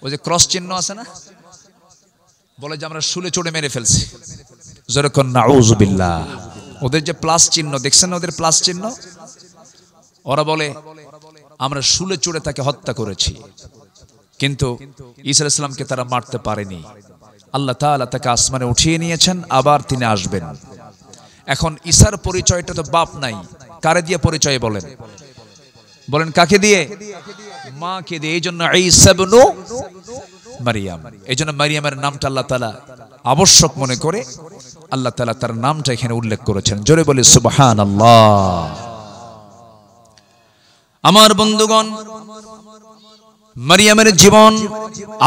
ওই যে ক্রস চিহ্ন আছে না, বলে যে আমরা শুলে চড়ে মেরে ফেলছি, যেরকম নাউযুবিল্লাহ। ওদের যে প্লাস চিহ্ন দেখছেন না, ওদের প্লাস চিহ্ন, ওরা বলে আমরা শুলে চড়ে তাকে হত্যা করেছি, কিন্তু ঈসা আলাইহিস সালামকে তারা মারতে পারেনি। আল্লাহ তাআলা তাকে আসমানে উঠিয়ে নিয়েছেন, আবার তিনি আসবেন। এখন ঈসার পরিচয়টা তো বাপ নাই, কারে দিয়ে পরিচয় বলেন? বলেন কাকে দিয়ে? মাকে দিয়ে। এই জন্য ঈসা ইবনু মারিয়াম, এই জন্য মারিয়ামের নামটা আল্লাহ তাআলা আবশ্যক মনে করে আল্লাহ তাআলা তার নামটা এখানে উল্লেখ করেছেন। জোরে বলি সুবহানাল্লাহ। আমার বন্ধুগণ, মারিয়ামের জীবন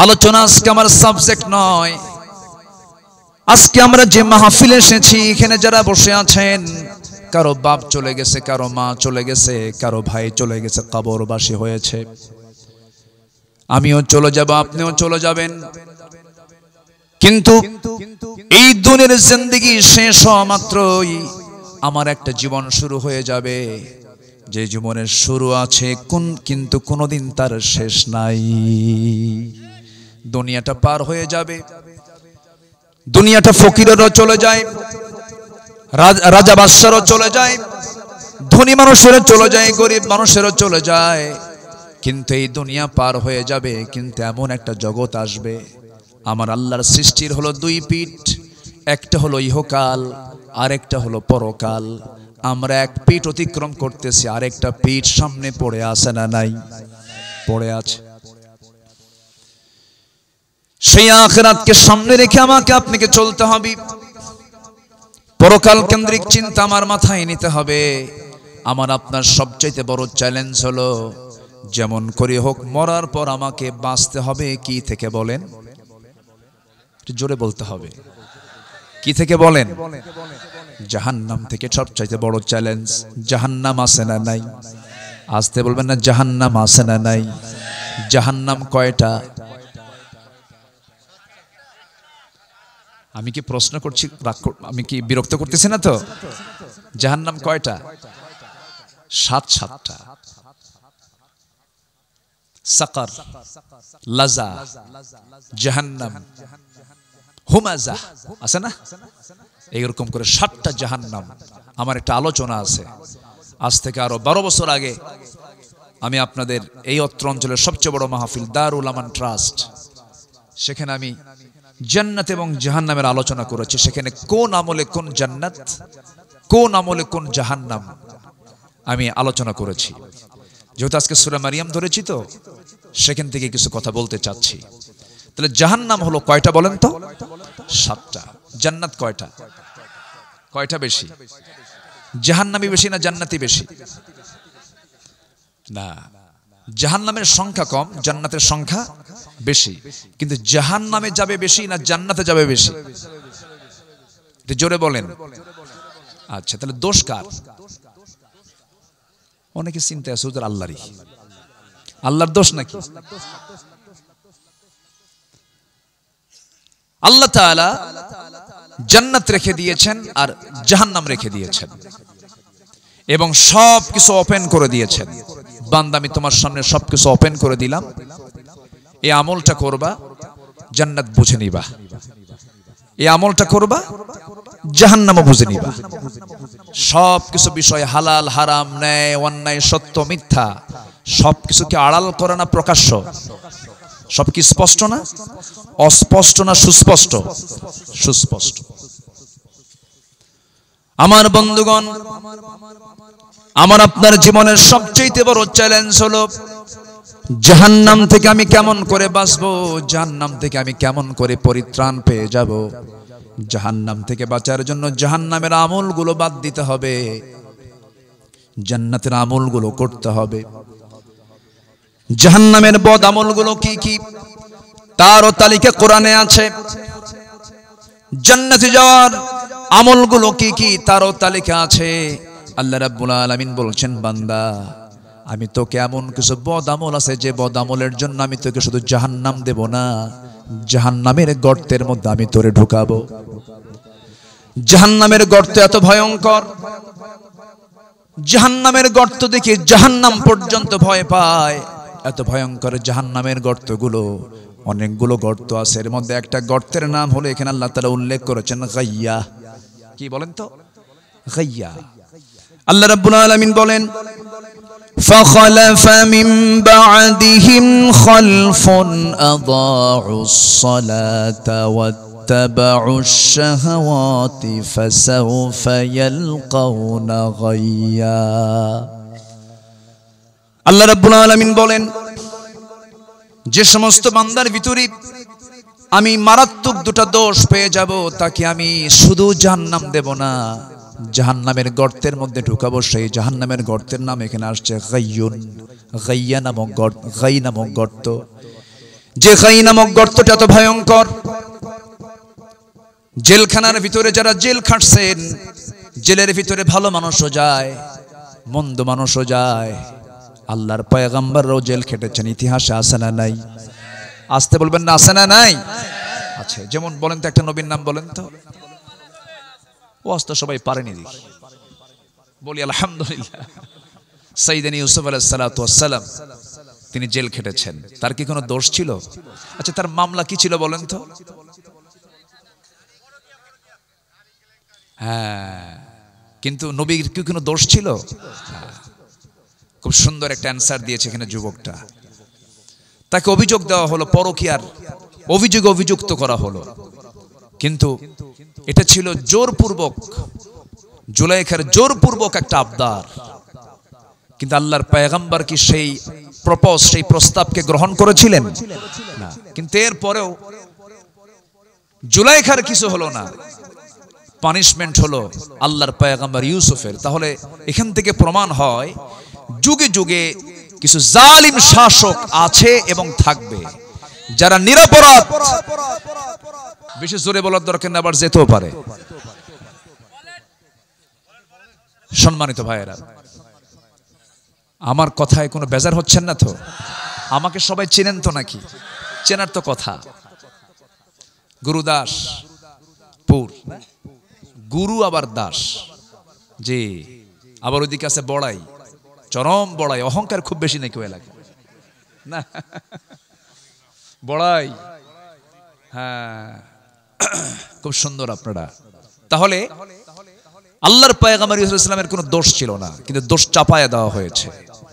আলোচনা আজকে আমার সাবজেক্ট নয়। আজকে আমরা যে মাহফিলে এসেছি, এখানে যারা বসে আছেন, কারো বাপ চলে গেছে, কারো মা চলে গেছে, কারো ভাই চলে গেছে, কবরবাসী হয়েছে। আমিও চলে যাব, আপনিও চলে যাবেন, কিন্তু এই দুনিয়ার জিন্দেগি শেষ হওয়া মাত্রই আমার একটা জীবন শুরু হয়ে যাবে, যে জীবনের শুরু আছে কিন্তু কোনোদিন তার শেষ নাই। দুনিয়াটা পার হয়ে যাবে, দুনিয়াটা ফকিরেরও চলে যায়, রাজা বাদশারও চলে যায়, ধনী মানুষেরও চলে যায়, গরিব মানুষেরও চলে যায়, কিন্তু এই দুনিয়া পার হয়ে যাবে। কিন্তু এমন একটা জগৎ আসবে, আমার আল্লাহর সৃষ্টির হলো দুই পিঠ, একটা হলো ইহকাল, আরেকটা হলো পরকাল। আমরা এক পিঠ অতিক্রম করতেছি, আরেকটা পিঠ সামনে পড়ে আছে না নাই? পড়ে আছে। সেই আখিরাতকে সামনে রেখে আমাকে আপনাকে চলতে হবে। পরকাল কেন্দ্রিক চিন্তা আমার মাথায় নিতে হবে। আমার আপনার সবচাইতে বড় চ্যালেঞ্জ হলো, যেমন করে হোক মরার পর আমাকে বাঁচতে হবে কি থেকে বলেন? জোরে বলতে হবে। কি থেকে বলেন? জাহান্নাম থেকে। সবচাইতে বড় চ্যালেঞ্জ। জাহান্নাম আছে না নাই? আসতে বলবেন না, জাহান্নাম আছে না নাই? জাহান্নাম কয়টা? আমি কি প্রশ্ন করছি, আমি কি বিরক্ত করতেছি না তো? জাহান্নাম কয়টা? 7টা। সাকার, লাজা, জাহান্নাম, হুমাজা আছে না? এইরকম করে 7টা জাহান্নাম। আমার একটা আলোচনা আছে, আজ থেকে আরো 12 বছর আগে আমি আপনাদের এই অত্র অঞ্চলের সবচেয়ে বড় মাহফিল দারুল আমান ট্রাস্ট, সেখানে আমি জান্নাত এবং জাহান্নামের আলোচনা করেছি। সেখানে কোন আমলে কোন জান্নাত, কোন আমলে কোন জাহান্নাম আমি আলোচনা করেছি। যেহেতু আজকে সূরা মারিয়াম ধরেছি, তো সেখান থেকে কিছু কথা বলতে চাচ্ছি। তাহলে জাহান্নাম হলো কয়টা বলেন তো? 7টা। জান্নাত কয়টা? কয়টা বেশি? জাহান্নামী বেশি না জান্নাতি বেশি? না, জাহান্নামের সংখ্যা কম, জান্নাতের সংখ্যা বেশি। কিন্তু জাহান্নামে যাবে বেশি না জান্নাতে যাবে বেশি? জোরে বলেন। আচ্ছা, তাহলে দোষ কার? অনেকে চিন্তা আছে ওদের আল্লাহরই। আল্লাহর দোষ নাকি? আল্লাহ তাআলা জান্নাত রেখে দিয়েছেন আর জাহান্নাম রেখে দিয়েছেন, এবং সবকিছু ওপেন করে দিয়েছেন। বান্দা, আমি তোমার সামনে সবকিছু ওপেন করে দিলাম, এই আমলটা করবা, জান্নাত বুঝে নিবা। এই আমলটা করবা, জাহান্নামও বুঝে নিবা। সবকিছু বিষয়, হালাল হারাম, ন্যায় অন্যায়, সত্য মিথ্যা, সবকিছুকে আড়াল করে না প্রকাশ্য? সব কি স্পষ্ট না? অস্পষ্ট না সুস্পষ্ট? সুস্পষ্ট। আমার বন্ধুগণ, আমার আপনার জীবনের সবচেয়ে বড় চ্যালেঞ্জ হলো, জাহান্নাম থেকে আমি কেমন করে বাঁচবো, জাহান্নাম থেকে আমি কেমন করে পরিত্রাণ পেয়ে যাব। জাহান্নাম থেকে বাঁচার জন্য জাহান্নামের আমলগুলো বাদ দিতে হবে, জান্নাতের আমলগুলো করতে হবে। জাহান্নামের বদ আমলগুলো কি কি, তারও তালিকা কোরআনে আছে। জান্নাতে যাওয়ার আমলগুলো কি কি, তারও তালিকা আছে। আল্লাহ রাব্বুল আলামিন বলছেন, বান্দা, আমি তোকে এমন কিছু বদ আমল আছে, যে বদ আমলের জন্য আমি তোকে শুধু জাহান্নাম দেব না, জাহান্নামের গর্তের মধ্যে আমি তোরে ঢুকাবো। জাহান্নামের গর্ত এত ভয়ঙ্কর, জাহান্নামের গর্ত দেখে জাহান্নাম পর্যন্ত ভয় পায়। এত ভয়ঙ্কর জাহান্নামের গর্তগুলো, অনেকগুলো গর্ত আছে, এর মধ্যে একটা গর্তের নাম হলো এখানে আল্লাহ তাআলা উল্লেখ করেছেন গাইয়া। কি বলেন তো? গাইয়া। আল্লাহ রাব্বুল আলামিন বলেন فخلف من بعدهم خلف أضاعوا الصلاة واتبعوا الشهوات فسوف يلقون غيا। আল্লাহ রাব্বুল আলামিন বলেন যে সমস্ত বান্দার ভিতরে আমি মারাত্মক দুটো দোষ পেয়ে যাব, তাকে আমি শুধু জাহান্নাম দেব না, জাহান্নামের গর্তের মধ্যে ঢুকাবো। সেই জাহান্নামের গর্তের নাম এখানে আসছে গাইয়ুন, গাইয়া নামক গর্ত, গাই নামক গর্ত। যে গাই নামক গর্তটা এত ভয়ঙ্কর, জেলখানার ভিতরে যারা জেল খাটছেন, জেলের ভিতরে ভালো মানুষও যায়, মন্দ মানুষও যায়, আল্লাহর পয়গম্বররাও জেল খেটেছেন, ইতিহাসে আছে না নাই? আসতে বলবেন না, আছে না নাই? আছে। যেমন বলেন তো একটা নবীর নাম বলেন তো। ওয়াজ তো সবাই পারেনি, দেখি বলি আলহামদুলিল্লাহ। সাইয়েদনা ইউসুফ আলাইহিস সালাতু ওয়াস সালাম তিনি জেল খেটেছেন, তার কি কোনো দোষ ছিল? আচ্ছা, তার মামলা কি ছিল বলেন তো? হ্যাঁ, কিন্তু নবীর কি কোনো দোষ ছিল? খুব সুন্দর একটা অ্যানসার দিয়েছে এখানে যুবকটা। তাকে অভিযোগ দেওয়া হলো, পরকীয়ার অভিযোগে অভিযুক্ত করা হলো, কিন্তু এটা ছিল জোরপূর্বক, জুলাইখার জোরপূর্বক একটা আবদার। কিন্তু আল্লাহর পয়গম্বর কি সেই প্রপোজ, সেই প্রস্তাবকে গ্রহণ করেছিলেন না? কিন্তু এরপরেও জুলাইখার কিছু হলো না, পানিশমেন্ট হলো আল্লাহর পয়গম্বর ইউসুফের। তাহলে এখান থেকে প্রমাণ হয় যুগে যুগে কিছু জালিম শাসক আছে এবং থাকবে, যারা নিরপরাধ, বেশি জোরে বলার দরকার না, আবার যেতেও পারে। সম্মানিত ভাইয়েরা, আমার কথায় কোনো বেজার হচ্ছেন না তো? আমাকে সবাই চেনেন তো নাকি? চেনার তো কথা। গুরুদাস পুর, গুরু আবার দাস, জি। আবার ওইদিকে আছে বড়াই, চরম বড়াই, অহংকার খুব বেশি নাকি ওই এলাকায় না? বড়াই, হ্যাঁ, খুব সুন্দর আপনারা। তাহলে আল্লাহর পয়গম্বর ইউসুফ আলাইহিস সালামের কোনো দোষ ছিল না, কিন্তু দোষ চাপায়া দেওয়া হয়েছে।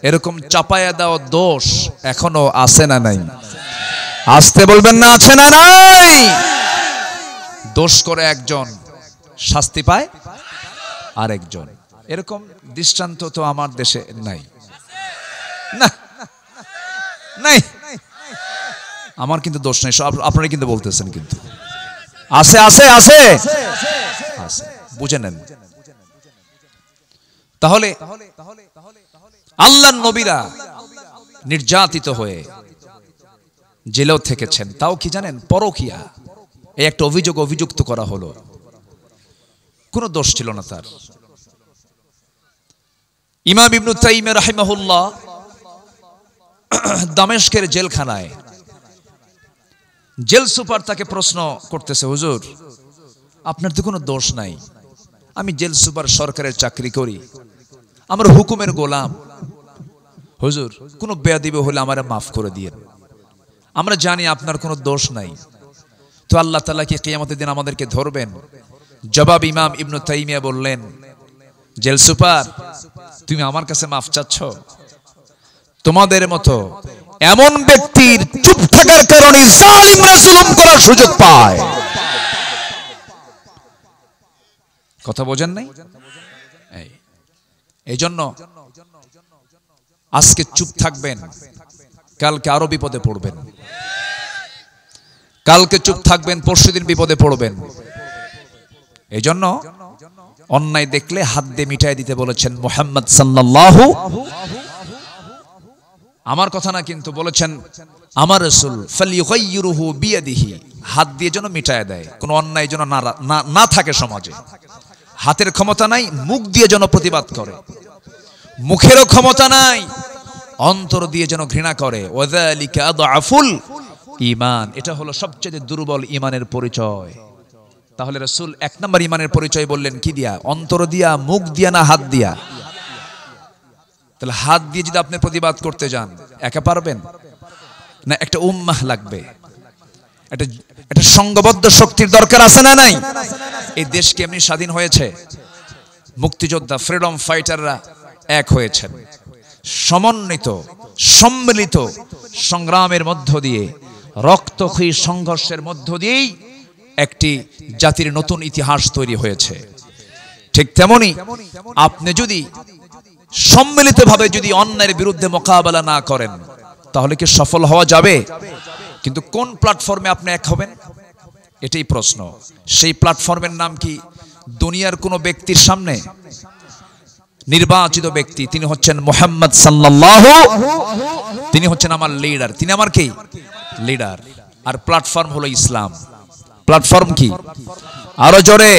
এরকম চাপায়া দেওয়া দোষ এখনো আছে না নাই? আসতে বলবেন না, আছে না নাই? দোষ করে একজন, শাস্তি পায় আরেকজন। এরকম দৃষ্টান্ত তো আমার দেশে নাই, না নাই। আমার কিন্তু দোষ নাই, আপনারা কিন্তু বলতেছেন, কিন্তু আছে আছে আছে আছে, বুঝে নেন। তাহলে আল্লাহর নবীরা নির্যাতিত হয়ে জেলেও থেকেছেন, তাও কি জানেন? পরকীয়া, এই একটা অভিযোগ অভিযুক্ত করা হলো, কোনো দোষ ছিল না তার। ইমাম ইবনু তাইমিয়া রাহিমাহুল্লাহ দামেস্কের জেলখানায় জেল সুপার তাকে প্রশ্ন করতেছে, হুজুর আপনার তো কোনো দোষ নাই, আমি জেল সুপার সরকারের চাকরি করি, আমার হুকুমের গোলাম, হুজুর কোনো বেয়াদবি হলে আমারে মাফ করে দিয়েন, আমরা জানি আপনার কোনো দোষ নাই, তো আল্লাহ তাআলা কি কিয়ামতের দিন আমাদেরকে ধরবেন? জবাব ইমাম ইবনু তাইমিয়া বললেন, জেল সুপার তুমি আমার কাছে মাফ চাচ্ছ? তোমাদের মতো এমন ব্যক্তির চুপ থাকার কারণে জালিমরা জুলুম করার সুযোগ পায়। কথা বোঝেন নাই? এই জন্য আজকে চুপ থাকবেন, কালকে আরো বিপদে পড়বেন। কালকে চুপ থাকবেন, পরশুদিন বিপদে পড়বেন। এই জন্য অন্যায় দেখলে হাত দিয়ে মিটাই দিতে বলেছেন মুহাম্মদ সাল্লাল্লাহু, আমার কথা না কিন্তু, বলেছেন আমার রাসূল ফালইগাইয়িরুহু বিয়াদিহি, হাত দিয়ে যেন মিটায় দেয়, কোনো অন্যায় যেন না থাকে সমাজে। হাতের ক্ষমতা নাই, মুখ দিয়ে যেন প্রতিবাদ করে, মুখেরও ক্ষমতা নাই, অন্তর দিয়ে যেন ঘৃণা করে। ওয়াযালিকা আদআফুল ঈমান, এটা হলো সবচেয়ে দুর্বল ঈমানের পরিচয়। তাহলে রাসূল এক নম্বর ঈমানের পরিচয় বললেন কি দিয়া? অন্তর দিয়া, মুখ দিয়া, না হাত দিয়া? তাহলে হাত দিয়ে যদি আপনি প্রতিবাদ করতে যান, একা পারবেন না? একটা উম্মাহ লাগবে, একটা সংঘবদ্ধ শক্তির দরকার আছে না নাই? এই দেশ কি এমনি স্বাধীন হয়েছে? মুক্তিযোদ্ধা, ফ্রিডম ফাইটাররা এক হয়েছেন, সমন্বিত সম্মিলিত সংগ্রামের মধ্য দিয়ে, রক্তক্ষয়ী সংঘর্ষের মধ্য দিয়েই একটি জাতির নতুন ইতিহাস তৈরি হয়েছে। ঠিক তেমনি আপনি যদি সম্মিলিতভাবে যদি অন্যায়ের বিরুদ্ধে মোকাবেলা না করেন, তাহলে কি সফল হওয়া যাবে? কিন্তু কোন প্ল্যাটফর্মে আপনি এক হবেন, এটাই প্রশ্ন। সেই প্ল্যাটফর্মের নাম কি? দুনিয়ার কোন ব্যক্তির সামনে নির্বাচিত ব্যক্তি, তিনি হচ্ছেন মুহাম্মদ সাল্লাল্লাহু, তিনি হচ্ছেন আমার লিডার, তিনি আমার কি লিডার। আর প্ল্যাটফর্ম হলো ইসলাম। প্ল্যাটফর্ম কি? আরো জোরে,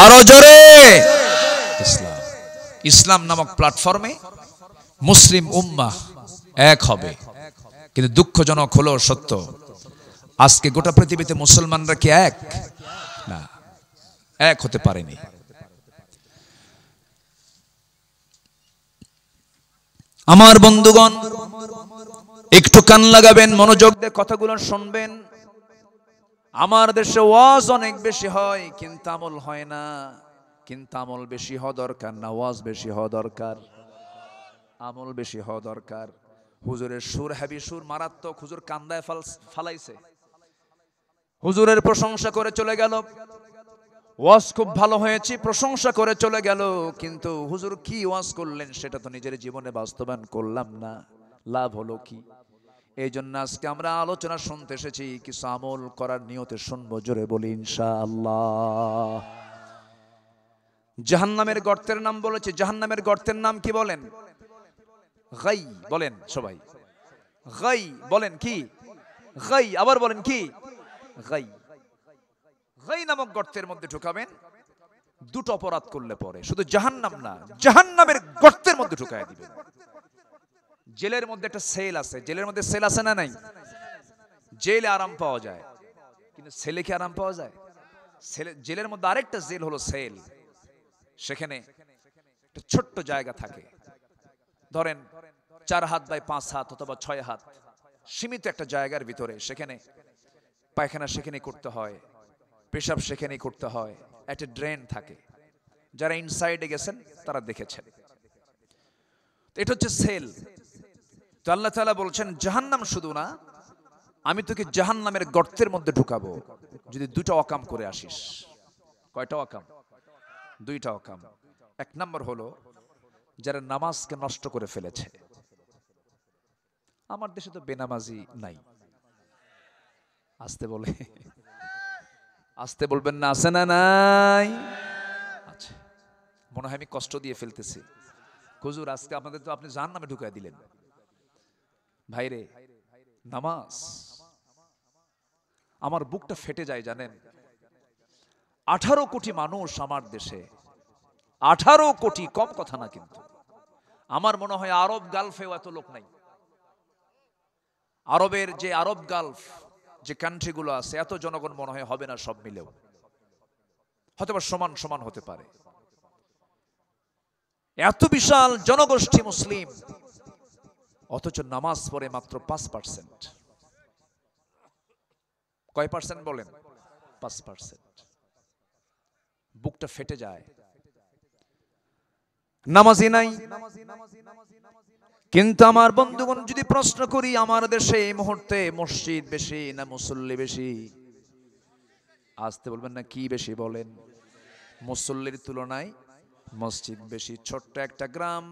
আরো জোরে। ইসলাম। ইসলাম নামক প্ল্যাটফর্মে মুসলিম উম্মাহ এক হবে। কিন্তু দুঃখজনক হলো সত্য, আজকে গোটা পৃথিবীতে মুসলমানরা কি এক? না, এক হতে পারেনি। আমার বন্ধুগণ, একটু কান লাগাবেন, মনোযোগ দিয়ে কথাগুলো শুনবেন। আমার দেশে ওয়াজ অনেক বেশি হয়, কিন্তু আমল হয় না। কিন্তু আমল বেশি হওয়া দরকার না, ওয়াজ বেশি হওয়া দরকার, আমল বেশি হওয়া দরকার। হুজুরের সুর হেভি, সুর মারাত্মক, হুজুর কান্দায় ফালাইছে, হুজুরের প্রশংসা করে চলে গেল, ওয়াজ খুব ভালো হয়েছে প্রশংসা করে চলে গেল, কিন্তু হুজুর কি ওয়াজ করলেন সেটা তো নিজের জীবনে বাস্তবায়ন করলাম না, লাভ হলো কি? এই জন্য আজকে আমরা আলোচনা শুনতে এসেছি, কিছু আমল করার নিয়তে শুনবো। জোরে বলি ইনশাআল্লাহ। জাহান্নামের গর্তের নাম বলেছে, জাহান্নামের গর্তের নাম কি বলেন? গাই বলেন সবাই, গাই বলেন কি? গাই, আবার বলেন কি? গাই। গাই নামক গর্তের মধ্যে ঢুকাবেন, দুটো অপরাধ করলে পরে শুধু জাহান্নাম না, জাহান্নামের গর্তের মধ্যে ঢুকায় দিবেন। জেলের মধ্যে একটা সেল আছে, জেলের মধ্যে সেল আছে না নাই? জেলে আরাম পাওয়া যায়, কিন্তু সেলে কি আরাম পাওয়া যায়? জেলের মধ্যে আরেকটা জেল হলো সেল। সেখানে একটা ছোট্ট জায়গা থাকে, ধরেন 4 হাত বাই 5 হাত অথবা 6 হাত, সীমিত একটা জায়গার ভিতরে। সেখানে পায়খানা সেখানে করতে হয়, পেশাব সেখানেই করতে হয়, একটা ড্রেন থাকে। যারা ইনসাইডে গেছেন তারা দেখেছেন। এটা হচ্ছে সেল। তো আল্লাহ তাআলা বলছেন, জাহান্নাম শুধু না, আমি তোকে জাহান্নামের গর্তের মধ্যে ঢুকাবো যদি দুটো অকাম করে আসিস। কয়টা অকাম? 2টা অকাম। 1 নম্বর হলো যারা নামাজকে নষ্ট করে ফেলেছে। আমার দেশে তো বেনামাজি নাই। আসতে বলে, আসতে বলবেন না, আছে না নাই? আচ্ছা, মনে হয় আমি কষ্ট দিয়ে ফেলতেছি। হুজুর আজকে আপনাদের তো আপনি জাহান্নামে ঢুকায় দিলেন। ভাইরে, নামাজ, আমার বুকটা ফেটে যায় জানেন। 18 কোটি মানুষ আমার দেশে, 18 কোটি, কম কথা না কিন্তু। আমার মনে হয় আরব গালফেও এত লোক নাই। আরবের যে আরব গালফ যে কান্ট্রিগুলো আছে, এত জনগণ মনে হয় হবে না সব মিলেও, হয়তো বা সমান সমান হতে পারে। এত বিশাল জনগোষ্ঠী মুসলিম, অথচ নামাজ পড়ে মাত্র 5%। কয় পার্সেন্ট বলেন? 5%। বুকটা ফেটে যায়। নামাজি নাই। কিন্তু আমার বন্ধুগণ, যদি প্রশ্ন করি, আমার দেশে এই মুহূর্তে মসজিদ বেশি না মুসল্লি বেশি? আসতে বলবেন না, কি বেশি বলেন? মুসল্লির তুলনায় মসজিদ বেশি। ছোট্ট একটা গ্রাম,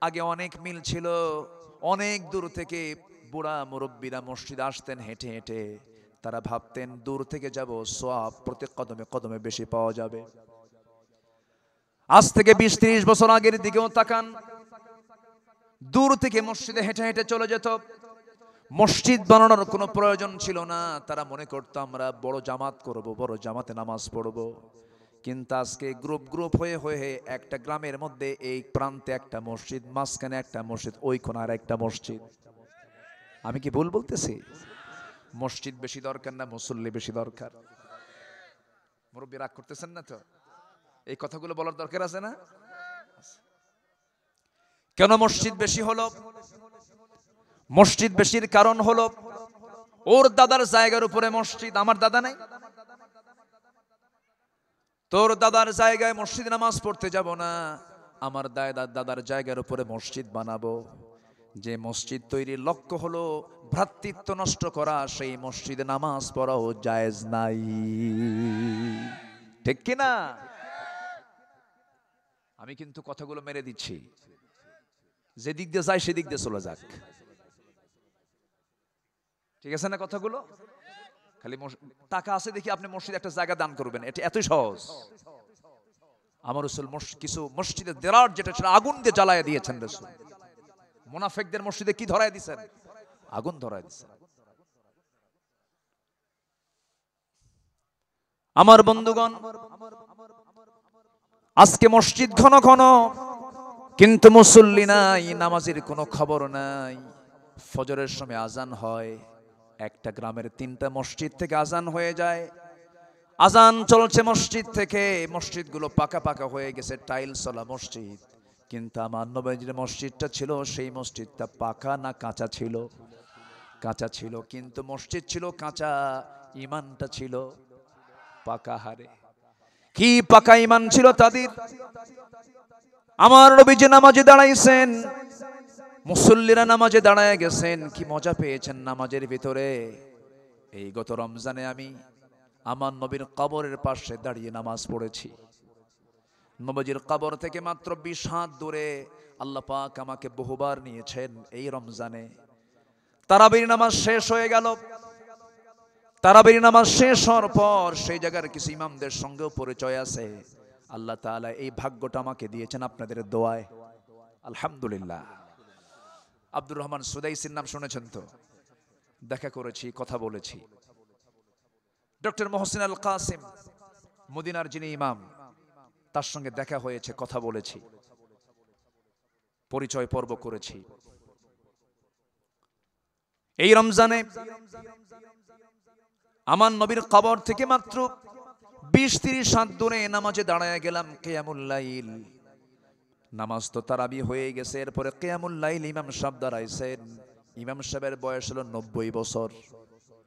আগে অনেক মিল ছিল, অনেক দূর থেকে বুড়া মুরব্বীরা মসজিদ আসতেন হেঁটে হেঁটে। তারা ভাবতেন দূর থেকে যাব, সওয়াব প্রত্যেক কদমে কদমে বেশি পাওয়া যাবে। আজ থেকে 20-30 বছর আগের দিকেও তাকান, দূর থেকে মসজিদে হেঁটে হেঁটে চলে যেত। মসজিদ বানানোর কোনো প্রয়োজন ছিল না। তারা মনে করত আমরা বড় জামাত করব, বড় জামাতে নামাজ পড়ব। কিন্তু আজকে গ্রুপ গ্রুপ হয়ে হয়ে একটা গ্রামের মধ্যে এই প্রান্তে একটা মসজিদ, মাঝখানে একটা মসজিদ, ওই কোণার একটা মসজিদ। আমি কি ভুল বলতেছি? মসজিদ বেশি দরকার না মুসল্লি বেশি দরকার? মুরব্বী রাগ করতেছেন না তো? এই কথাগুলো বলার দরকার আছে না? কেন মসজিদ বেশি হলো? মসজিদ বেশির কারণ হলো ওর দাদার জায়গার উপরে মসজিদ। আমার দাদা নাই, তোর দাদার জায়গায় মসজিদ নামাজ পড়তে যাব না, আমার দাদার জায়গার উপরে মসজিদ বানাবো। যে মসজিদ তৈরির লক্ষ্য হলো ভ্রাতৃত্ব নষ্ট করা, সেই মসজিদে নামাজ পড়াও জায়েজ নাই। ঠিক কিনা? আমি কিন্তু কথাগুলো মেরে দিচ্ছি, যে দিক দিয়ে যায় সেদিক দিয়ে চলে যাক। ঠিক আছে না কথাগুলো? খালি টাকা আছে দেখি আপনি মসজিদ একটা জায়গা দান করবেন, এটা এতই সহজ। আমার রাসূল কিছু মসজিদের দেরার যেটা ছিল আগুন দিয়ে জ্বালায় দিয়েছেন রাসূল। মুনাফিকদের মসজিদে কি ধরায় দিয়েছেন? আগুন ধরায় দিয়েছেন। আমার বন্ধুগণ, আজকে মসজিদ ঘন ঘন, কিন্তু মুসল্লি নাই, নামাজের কোনো খবর নাই। ফজরের সময় আজান হয়, একটা গ্রামের 3টা মসজিদ থেকে আজান হয়ে যায়। আজান চলছে মসজিদ থেকে, মসজিদগুলো পাকা পাকা হয়ে গেছে, টাইলসওয়ালা মসজিদ। কিন্তু আমার নবীর মসজিদটা ছিল, সেই মসজিদটা পাকা না কাঁচা ছিল? কাঁচা ছিল। কিন্তু মসজিদ ছিল কাঁচা, ঈমানটা ছিল পাকা। হারে কি পাকা ঈমান ছিল তাদের! আমার নবী যে নামাজে দাঁড়াইছেন, মুসল্লিরা নামাজে দাঁড়ায় গেছেন, কি মজা পেয়েছেন নামাজের ভিতরে। এই গত রমজানে আমি আমার নবীর কবরের পাশে দাঁড়িয়ে নামাজ পড়েছি। নবীর কবর থেকে মাত্র 20 হাত দূরে আল্লাহ পাক আমাকে বহুবার নিয়েছেন এই রমজানে। তারাবির নামাজ শেষ হয়ে গেল। তারাবির নামাজ শেষ হওয়ার পর সেই জায়গার কিছু ইমামদের সঙ্গেও পরিচয় আছে। আল্লাহ তাআলা এই ভাগ্যটা আমাকে দিয়েছেন আপনাদের দোয়ায়, আলহামদুলিল্লাহ। আব্দুর রহমান সুদাইসির নাম শুনেছেন তো? দেখা করেছি, কথা বলেছি। ডক্টর মোহসিন আল কাসিম, মদিনার যিনি ইমাম, তার সঙ্গে দেখা হয়েছে, কথা বলেছি, পরিচয় পর্ব করেছি। এই রমজানে আমার নবীর কবর থেকে মাত্র 20-30 হাত দূরে নামাজে দাঁড়ায় গেলাম কিয়ামুল লাইল। নামাজ তো তারাবি হয়ে গেছে, এরপরে কিয়ামুল লাইল ইমাম সাহেব দাঁড়াইছেন। ইমাম সাহেবের বয়স হলো 90 বছর।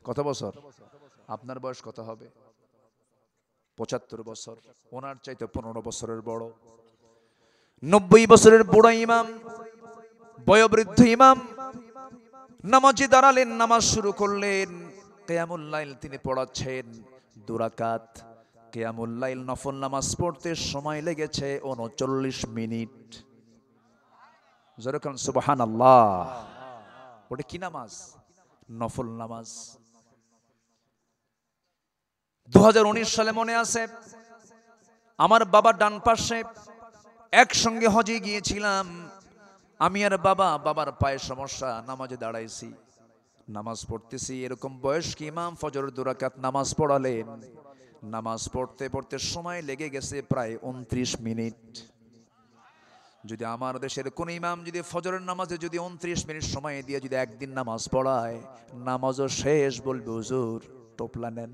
কত বছর? আপনার বয়স কত হবে? 75 বছর। ওনার চাইতে 15 বছরের বড়। 90 বছরের বুড়া ইমাম, বয়োবৃদ্ধ ইমাম নামাজে দাঁড়ালেন, নামাজ শুরু করলেন। কিয়ামুল লাইল তিনি পড়াচ্ছেন 2 রাকাত। কিয়ামুল লাইল নফল নামাজ পড়তে সময় লেগেছে 39 মিনিট। যেরকম সুবহানাল্লাহ। ওটা কি নামাজ? নফল নামাজ। 2019 সালে মনে আছে, আমার বাবা ডান পাশে, একসঙ্গে হজে গিয়েছিলাম আমি আর বাবা। বাবার পায়ে সমস্যা, নামাজে দাঁড়াইছি, নামাজ পড়তেছি। এরকম বয়স্ক ইমাম ফজর 2 রাকাত নামাজ পড়ালেন। নামাজ পড়তে পড়তে সময় লেগে গেছে প্রায় 29 মিনিট। যদি আমার দেশের কোন ইমাম যদি ফজরের নামাজে যদি 29 মিনিট সময় দিয়ে যদি একদিন নামাজ পড়ায়, নামাজও শেষ, বলবে হুজুর টোপলা নেন।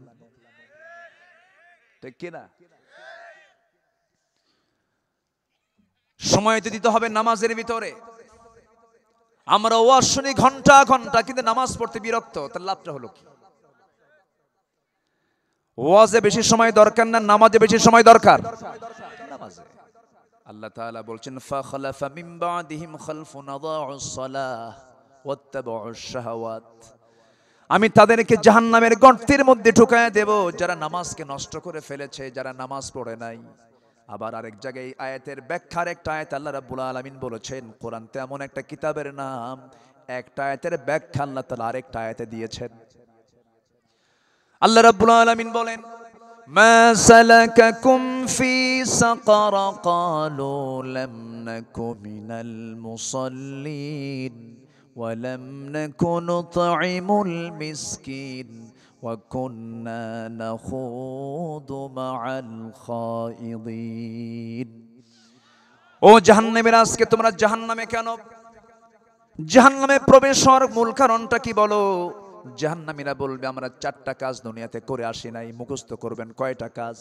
ঠিক কিনা? সময় তো দিতে হবে নামাজের ভিতরে। আমরা ওয়াজ শুনি ঘন্টা ঘন্টা, কিন্তু নামাজ পড়তে বিরক্ত, তার লাভটা হলো কি? ওয়াজে বেশি সময় দরকার না, নামাজে বেশি সময় দরকার। নামাজে আল্লাহ তাআলা বলছেন, ফাখলাফা মিন বাদিহিম খালফুন আযাউস সালাহ ওয়াত্তাবাউস শাহাওয়াত। আমি তাদেরকে জাহান্নামের গর্তের মধ্যে ঢুকায় দেব, যারা নামাজকে নষ্ট করে ফেলেছে, যারা নামাজ পড়ে নাই। আবার আরেক জায়গায় আয়াতের ব্যাখ্যার একটা আয়াত আল্লাহ রাব্বুল আলামিন বলেছেন, কোরআন তেমন একটা কিতাবের নাম, একটা আয়াতের ব্যাখ্যা আল্লাহ তাআলা আরেকটা আয়াতে দিয়েছেন। আল্লাহ রাব্বুল আলামিন বলেন, মা সালাকাকুম ফি সাকার ক্বালু লাম নাকু মিনাল মুসাল্লিন ওয়া লাম নাকু নুতঈমুল মিসকিন ওয়া কুন্না নাখুদু মাআল খায়িদিন। ও জাহান্নামের, আজকে তোমরা জাহান্নামে কেন? জাহান্নামে প্রবেশ হওয়ার মূল কারণটা কি বলো? জাহান্নামীরা বলবে, আমরা 4টা কাজ দুনিয়াতে করে আসি নাই। মুখস্থ করবেন কয়টা কাজ?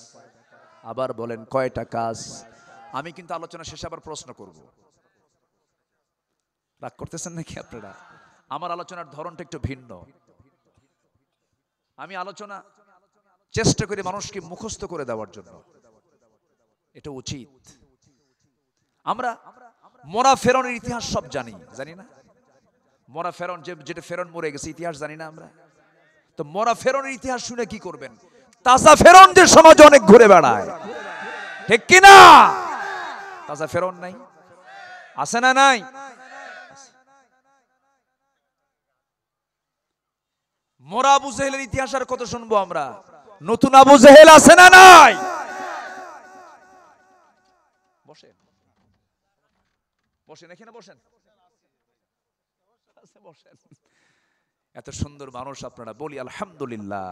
আবার বলেন কয়টা কাজ? আমি কিন্তু আলোচনা শেষে আবার প্রশ্ন করব। রাগ করতেছেন নাকি আপনারা? আমার আলোচনার ধরনটা একটু ভিন্ন। আমি আলোচনা চেষ্টা করি মানুষকে মুখস্থ করে দেওয়ার জন্য, এটা উচিত। আমরা মরা ফেরনের ইতিহাস সব জানি, জানি না? মরা ফেরন, যেটা ফেরন মরে গেছে, ইতিহাস জানি না আমরা? তো মরা ফেরনের ইতিহাস শুনে কি করবেন? তাজা ফেরন যে সমাজে অনেক ঘুরে বেড়ায়, ঠিক কিনা? তাজা ফেরন নাই, আছে না নাই? মরা আবু জেহেলের ইতিহাস আর কত শুনবো আমরা? নতুন আবু জেহেল আছে না নাই? বসেন বসেন, এখানে বসেন, বসেন। এত সুন্দর মানুষ আপনারা, বলি আলহামদুলিল্লাহ।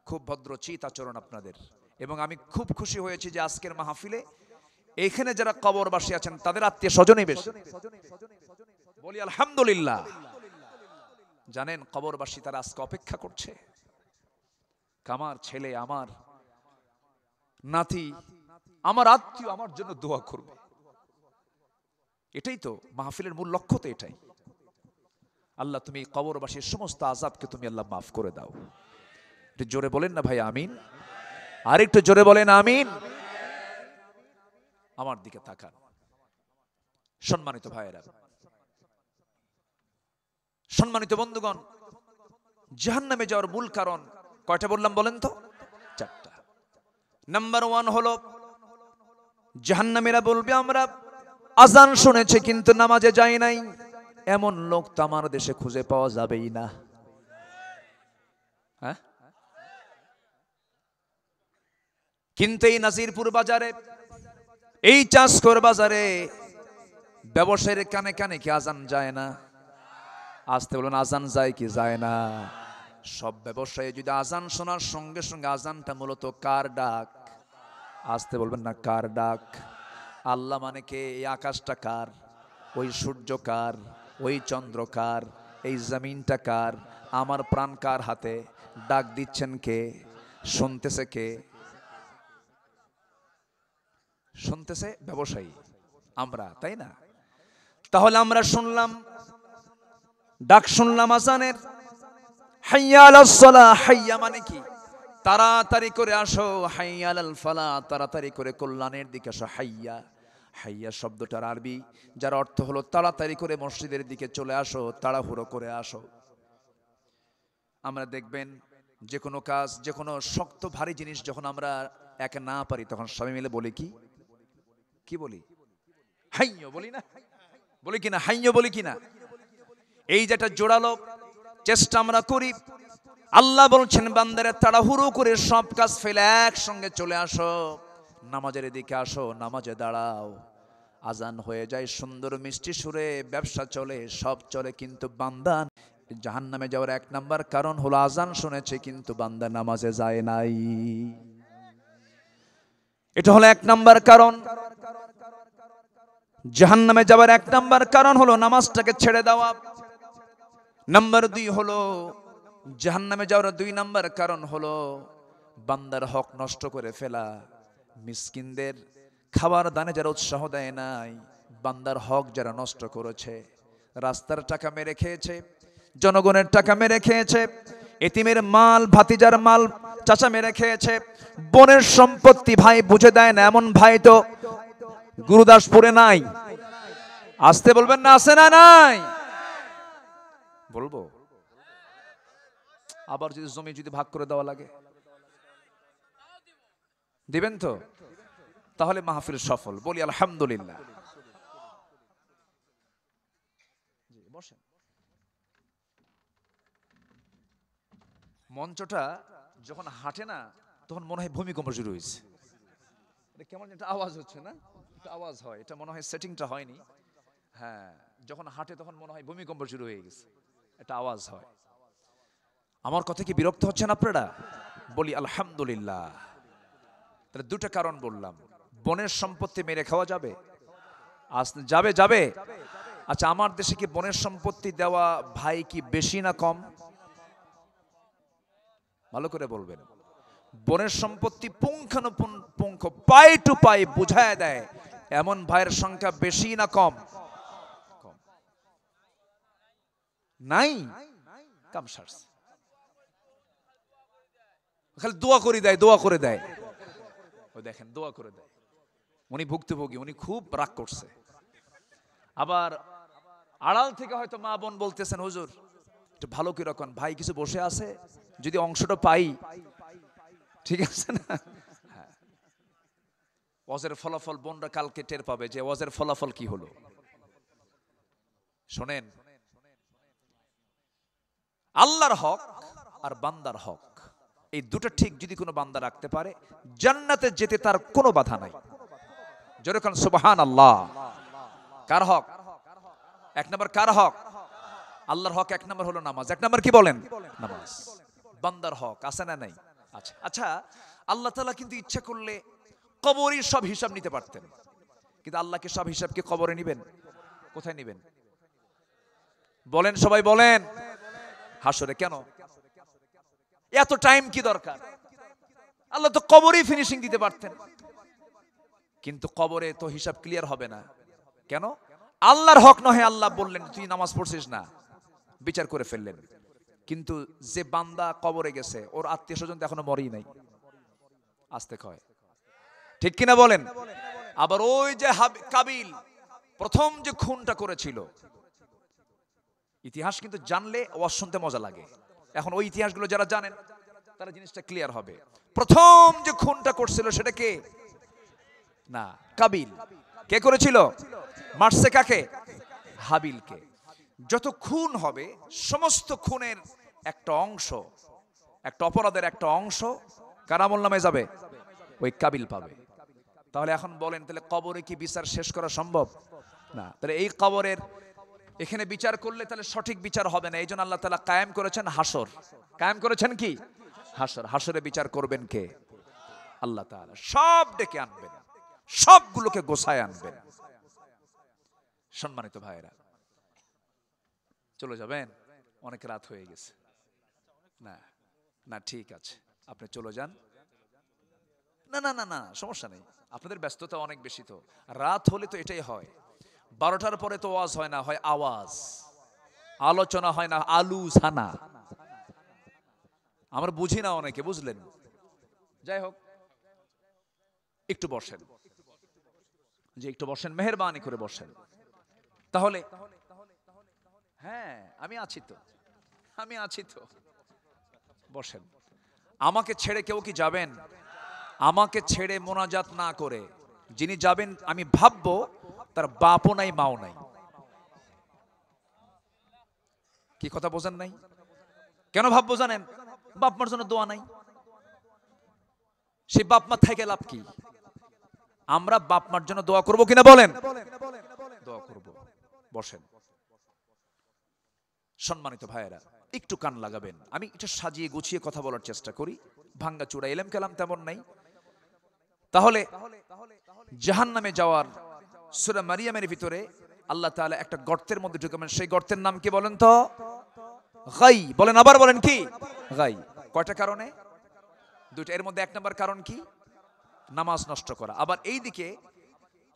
খুব ভদ্র চিত আচরণ আপনাদের, এবং আমি খুব খুশি হয়েছি যে আজকের মাহফিলে এখানে যারা কবরবাসী আছেন তাদের আত্মীয় স্বজনই বেশি, বলি আলহামদুলিল্লাহ। জানেন কবরবাসী তারা আজকে অপেক্ষা করছে, আমার ছেলে, আমার নাতি, আমার আত্মীয় আমার জন্য দোয়া করবে। এটাই তো মাহফিলের মূল লক্ষ্য, তো এটাই। আল্লাহ তুমি কবরবাসীর সমস্ত আযাবকে তুমি আল্লাহ মাফ করে দাও। একটু জোরে বলেন না ভাই আমিন, আর একটু জোরে বলেন আমিন। আমার দিকে তাকান সম্মানিত ভাইয়েরা, সম্মানিত বন্ধুগণ। জাহান্নামে যাওয়ার মূল কারণ কয়টা বললাম বলেন তো? 4টা। নাম্বার 1 হলো জাহান্নামীরা বলবে আমরা আজান শুনেছি কিন্তু নামাজে যাই নাই। এমন লোক তো আমার দেশে খুঁজে পাওয়া যাবেই না। হ্যাঁ, কিন্তু এই নাজিরপুর বাজারে, এই চাষকর বাজারে ব্যবসায়ীর কানে কানে কি আজান যায় না? আসতে বলুন, আজান যায় কি যায় না? সব ব্যবসায়ী যদি আজান শোনার সঙ্গে সঙ্গে, আজানটা মূলত কার ডাক? আসতে বলবেন না, কার ডাক? আল্লাহ মানে কে? এই আকাশটা কার? ওই সূর্য কার? ওই চন্দ্র কার? এই জমিনটা কার? আমার প্রাণ কার হাতে? ডাক দিচ্ছেন কে? শুনতেছে কে? শুনতেছে ব্যবসায়ী, আমরা, তাই না? তাহলে আমরা শুনলাম ডাক, শুনলাম আজানের, হাইয়া আলাস সালাহ। হাইয়া মানে কি? তাড়াতাড়ি করে আসো। হাইয়া আলাল ফালাহ, তাড়াতাড়ি করে কল্যাণের দিকে আসো। হাইয়া, হাইয়া শব্দটার আরবি যার অর্থ হলো তাড়াতাড়ি করে মসজিদের দিকে চলে আসো, তাড়াহুড়ো করে আসো। আমরা দেখবেন যে কোনো কাজ, যে কোনো শক্ত ভারী জিনিস যখন আমরা একা না পারি, তখন সবাই মিলে বলি কি? কি বলি? হাইয়া বলি না? বলি কিনা? হাইয়া বলি কিনা? এই যেটা জোরালো চেষ্টা আমরা করি। আল্লাহ বলছেন বান্দারে তাড়াহুড়ো করে সব কাজ ফেলে একসঙ্গে চলে আসো, নামাজের দিকে আসো, নামাজে দাঁড়াও। আজান হয়ে যায় সুন্দর মিষ্টি সুরে, ব্যবসা চলে, সব চলে, কিন্তু বান্দা জাহান্নামে যাওয়ার 1 নাম্বার কারণ হলো আজান শুনেছে কিন্তু বান্দা নামাজে যায় নাই। এটা হলো 1 নাম্বার কারণ। জাহান্নামে যাওয়ার 1 নাম্বার কারণ হলো নামাজটাকে ছেড়ে দেওয়া। নাম্বার 2 হলো জাহান্নামে যাওয়ার 2 নাম্বার কারণ হলো বান্দার হক নষ্ট করে ফেলা। মিসকিনদের খাবার দানে যারা উৎসাহ দেয় নাই, বান্দার হক যারা নষ্ট করেছে, রাস্তার টাকা মেরে খেয়েছে, জনগণের টাকা মেরে খেয়েছে, এতিমের মাল, ভাতিজার মাল চাচা মেরে খেয়েছে, বোনের সম্পত্তি ভাই বুঝে দেয় না, এমন ভাই তো গুরুদাসপুরে নাই। আসতে বলবেন না, আছে না নাই? বলবো আবার যদি জমি যদি ভাগ করে দেওয়া লাগে, দিবেন তো? তাহলে মাহফিল সফল, বলি আলহামদুলিল্লাহ। বসেন। মঞ্চটা যখন হাঁটে না, তখন মনে হয় ভূমিকম্প শুরু হয়েছে। কেমন একটা আওয়াজ হচ্ছে না? আওয়াজ হয়, এটা মনে হয় সেটিংটা হয়নি। হ্যাঁ, যখন হাঁটে তখন মনে হয় ভূমিকম্প শুরু হয়ে গেছে, একটা আওয়াজ হয়। আমার কথা কি বিরক্ত হচ্ছেন আপনারা? বলি আলহামদুলিল্লাহ। তাহলে 2টা কারণ বললাম। বনের সম্পত্তি মেরে খাওয়া যাবে? যাবে, যাবে। আচ্ছা, আমার দেশে কি বনের সম্পত্তি দেওয়া ভাই কি বেশি না কম? ভালো করে বলবেন। বনের সম্পত্তি পুঙ্খানুপুঙ্খ, পাই টু পাই বুঝায় দেয়, এমন ভাইয়ের সংখ্যা বেশি না কম? কম। নাই, কাম সারছে। খালি দোয়া করে দেয়, দোয়া করে দেয়। ওই দেখেন দোয়া করে দেয়। উনি ভুক্তভোগী, উনি খুব রাগ করছে। আবার আড়াল থেকে হয়তো মা বোন বলতেছেন, হুজুর একটু ভালো করে রাখুন, ভাই কিছু বসে আছে, যদি অংশটা পাই। ঠিক আছে না? ওয়াজের ফলাফল বোনরা কালকে টের পাবে যে ওয়াজের ফলাফল কি হলো। শোনেন, আল্লাহর হক আর বান্দার হক, এই দুটো ঠিক যদি কোনো বান্দা রাখতে পারে, জান্নাতে যেতে তার কোনো বাধা নাই। যেরকম সুবহানাল্লাহ। কার হক? এক নম্বর কার হক? আল্লাহর হক এক নম্বর হলো নামাজ। এক নম্বর কি বলেন? নামাজ। বান্দার হক আছে না নাই? আচ্ছা আচ্ছা, আল্লাহ তাআলা কিন্তু ইচ্ছা করলে কবরের সব হিসাব নিতে পারতেন, কিন্তু আল্লাহকে সব হিসাব কি কবরে নিবেন? কোথায় নিবেন বলেন? সবাই বলেন। হাসরে। কেন এত টাইম কি দরকার? আল্লাহ তো কবরেই ফিনিশিং দিতে পারতেন, কিন্তু কবরে তো হিসাব ক্লিয়ার হবে না। কেন? আল্লাহর হক নয়। আল্লাহ বললেন তুই নামাজ পড়ছিস না, বিচার করে ফেললেন। কিন্তু যে বান্দা কবরে গেছে, ওর আত্মীয় স্বজন তো এখনো মরেই নাই, আসতে কয়। ঠিক কিনা বলেন? আবার ওই যে কাবিল প্রথম যে খুনটা করেছিল, ইতিহাস কিন্তু জানলে ওয়াজ শুনতে মজা লাগে। এখন ওই ইতিহাসগুলো যারা জানেন তারা জিনিসটা ক্লিয়ার হবে। প্রথম যে খুনটা করছিল সেটা কে? না, কাবিল। কে করেছিল? মারছে কাকে? হাবিলকে। যত খুন হবে, সমস্ত খুনের একটা অংশ, একটা অপরাধের একটা অংশ কার আমলনামে যাবে? ওই কাবিল পাবে। তাহলে এখন বলেন, তাহলে কবরে কি বিচার শেষ করা সম্ভব? না। তাহলে এই কবরের এখানে বিচার করলে তাহলে সঠিক বিচার হবে না। এই জন্য আল্লাহ তাআলা কায়েম করেছেন হাসর। কায়েম করেছেন কি? হাসর। হাসরে বিচার করবেন কে? আল্লাহ তাআলা। সব ডেকে আনবেন, সবগুলোকে গোছায় আনবেন। সম্মানিত ভাইরা, চলে যাবেন? অনেক রাত হয়ে গেছে। না না, ঠিক আছে, আপনি চলে যান। না না না না, সমস্যা নেই, আপনাদের ব্যস্ততা অনেক বেশি। তো রাত হলে তো এটাই হয়, 12টার পরে তো ওয়াজ হয় না, হয় আওয়াজ, আলোচনা হয় না, আলু ছানা। আমরা বুঝি না অনেকে, বুঝলেন? যাই হোক, একটু বসেন, যে একটু বসেন, মেহেরবানি করে বসেন। তাহলে হ্যাঁ, আমি আছি তো, আমি আছি তো, বসেন। আমাকে ছেড়ে কেউ কি যাবেন? আমাকে ছেড়ে মোনাজাত না করে যিনি যাবেন, আমি ভাববো তার বাপও নাই, মাও নাই। কি কথা বোঝেন নাই? কেন ভাববো জানেন? বাপ মার জন্য দোয়া নাই। সেই বাপ মা থেকে লাভ কি? আমরা বাপ মার জন্য দোয়া করবো কিনা বলেন? দোয়া করব। বসেন। সম্মানিত ভাইয়েরা, একটু কান লাগাবেন। আমি একটু সাজিয়ে গুছিয়ে কথা বলার চেষ্টা করি, ভাঙ্গা চূড়া এলেম কালাম তেমন নাই। তাহলে জাহান্নামে যাওয়ার সূরা মারিয়ামের ভিতরে আল্লাহ তাআলা একটা গর্তের মধ্যে ঢুকাবেন। সেই গর্তের নাম কি বলেন তো? গাই। বলেন, আবার বলেন কি? গাই। কয়টা কারণে? দুইটা। এর মধ্যে এক নম্বর কারণ কি? নামাজ নষ্ট করা। আবার এইদিকে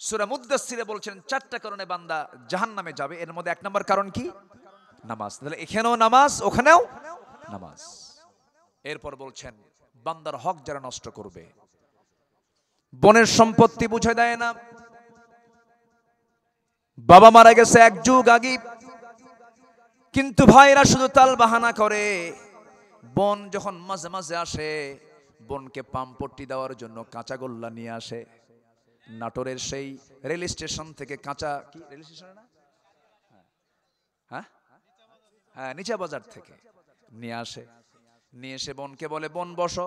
সূরা মুদ্দাসসিরে বলছেন 4টা কারণে বান্দা জাহান্নামে যাবে। এর মধ্যে এক নম্বর কারণ কি? নামাজ। তাহলে এখানেও নামাজ, ওখানেও নামাজ। এরপর বলছেন বান্দার হক যারা নষ্ট করবে, বোনের সম্পত্তি বুঝে দেয় না। বাবা মারা গেছে এক যুগ আগে, কিন্তু ভাইরা শুধু তাল বাহানা করে। বোন যখন মাঝে মাঝে আসে, বোনকে পাম্পট্টি দেওয়ার জন্য কাঁচা গোল্লা নিয়ে আসে। নাটোরের সেই রেল স্টেশন থেকে কাঁচা, কি রেল স্টেশন না? হ্যাঁ হ্যাঁ, নিচা বাজার থেকে নিয়ে আসে। নিয়ে এসে বোনকে বলে, বোন বসো।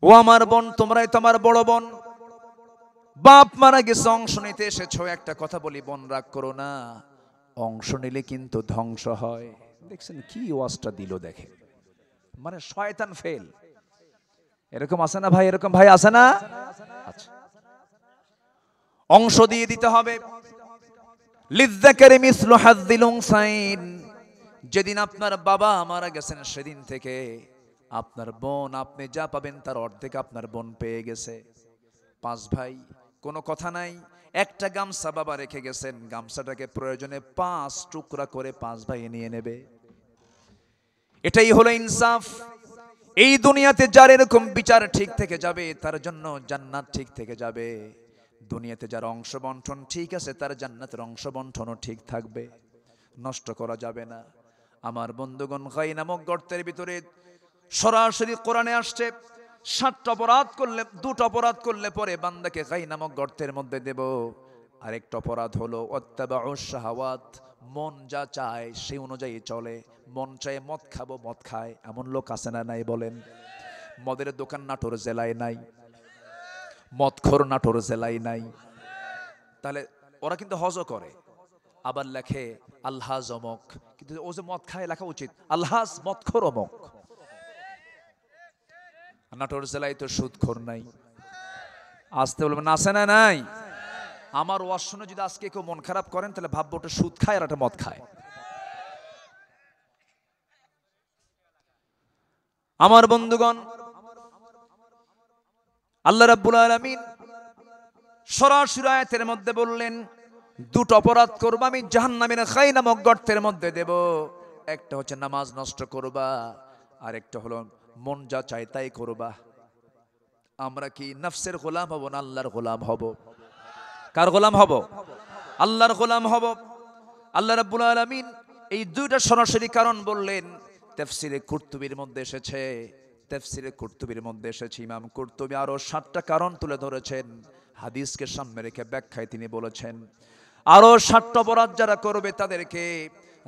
ও আমার বোন, তোমরাই তোমার বড় বোন, বাপ মারা গেছে, অংশ নিতে এসেছো। একটা কথা বলি, বোন রাগ করো না, অংশ নিলে কিন্তু ধ্বংস হয়। দেখছেন কি ওয়াজটা দিল, দেখে মানে শয়তান ফেল। এরকম আছে না ভাই? এরকম ভাই আছে না? আচ্ছা, অংশ দিয়ে দিতে হবে। লিযযাকারি মিসলু হাযযিল উনসাইন। যেদিন আপনার বাবা মারা গেছেন, সেদিন থেকে আপনার বোন, আপনি যা পাবেন তার অর্ধেক আপনার বোন পেয়ে গেছে। 5 ভাই, কোনো কথা নাই। একটা গামছা বাবা রেখে গেছেন, গামছাটাকে প্রয়োজনে 5 টুকরা করে 5 ভাই নিয়ে নেবে। এটাই হলো ইনসাফ। এই দুনিয়াতে যার এরকম বিচার ঠিক থেকে যাবে তার জন্য জান্নাত ঠিক থেকে যাবে। দুনিয়াতে যার অংশ বন্টন ঠিক আছে তার জান্নাতের অংশ বন্টনও ঠিক থাকবে, নষ্ট করা যাবে না। আমার বন্ধুগণ, গাই নামক গর্তের ভিতরে সরাসরি কোরআনে আসছে 7টা অপরাধ করলে, 2টা অপরাধ করলে পরে বান্দাকে গাই নামক গর্তের মধ্যে দেব। আরেকটা অপরাধ হলো অত্তাবাউশ শাহাওয়াত, মন যা চায় সেই অনুযায়ী চলে। মন চায় মদ খাবো, মদ খায়, এমন লোক আছে না নাই বলেন? মদের দোকান নাটোর জেলায় নাই, মদখোর নাটোর জেলায় নাই। তাহলে ওরা কিন্তু হজও করে, আবার লেখে আলহাজ অমক, কিন্তু ও যে মদ খায় লেখা উচিত আলহাজ মদখোর অমক। নাটোর জেলায় তো সুদখোর নাই, আসতে বলবেন আছে না নাই? আমার ওয়াজ শুনে যদি আজকে কেউ মন খারাপ করেন তাহলে ভাববো ওটা সুদ খায় আর একটা মদ খায়। আমার বন্ধুগণ, আল্লাহ রাব্বুল আলামিন সরাসরি আয়াতের মধ্যে বললেন 2টো অপরাধ করবা আমি জাহান্নামের খাই নামক গর্তের মধ্যে দেব। একটা হচ্ছে নামাজ নষ্ট করবা, আর একটা হলো মন যা চায় তাই করবা। আমরা কি নফসের গোলাম হব না আল্লাহর গোলাম হব? কার গোলাম হব? আল্লাহর গোলাম হব। আল্লাহ রাব্বুল আলামিন এই 2টা সরাসরি কারণ বললেন। তাফসীরে কুরতুবীর মধ্যে এসেছে, তাফসীরে কুরতুবীর মধ্যে এসেছে ইমাম কুরতুবী আরো 7টা কারণ তুলে ধরেছেন। হাদিসকে সামনে রেখে ব্যাখ্যায় তিনি বলেছেন আরো 7টা অপরাধ যারা করবে তাদেরকে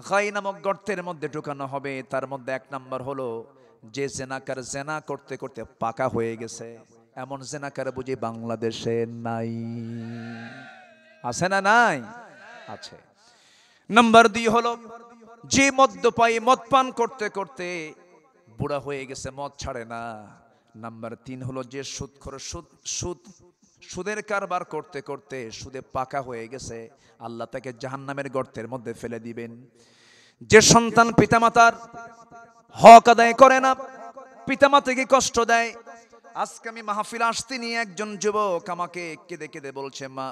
গাই নামক গর্তের মধ্যে ঢুকানো হবে। তার মধ্যে 1 নাম্বার হলো যে জেনাকার জেনা করতে করতে পাকা হয়ে গেছে, এমন জেনাকার বুঝি বাংলাদেশে নাই? আছে না নাই? আছে। নাম্বার 2 হলো যে মদ্যপায়ী, মদ পান করতে করতে বুড়া হয়ে গেছে, মদ ছাড়ে না। নাম্বার 3 হলো যে সুদখোর, সুদের কারবার করতে করতে সুদে পাকা হয়ে গেছে, আল্লাহ তাকে জাহান্নামের গর্তের মধ্যে ফেলে দিবেন। যে সন্তান পিতামাতার হক আদায় করে না, পিতামাতাকে কষ্ট দেয়। আজকে আমি মাহফিল আসতে নিয়ে একজন যুবক আমাকে কেঁদে কেঁদে বলছে, মা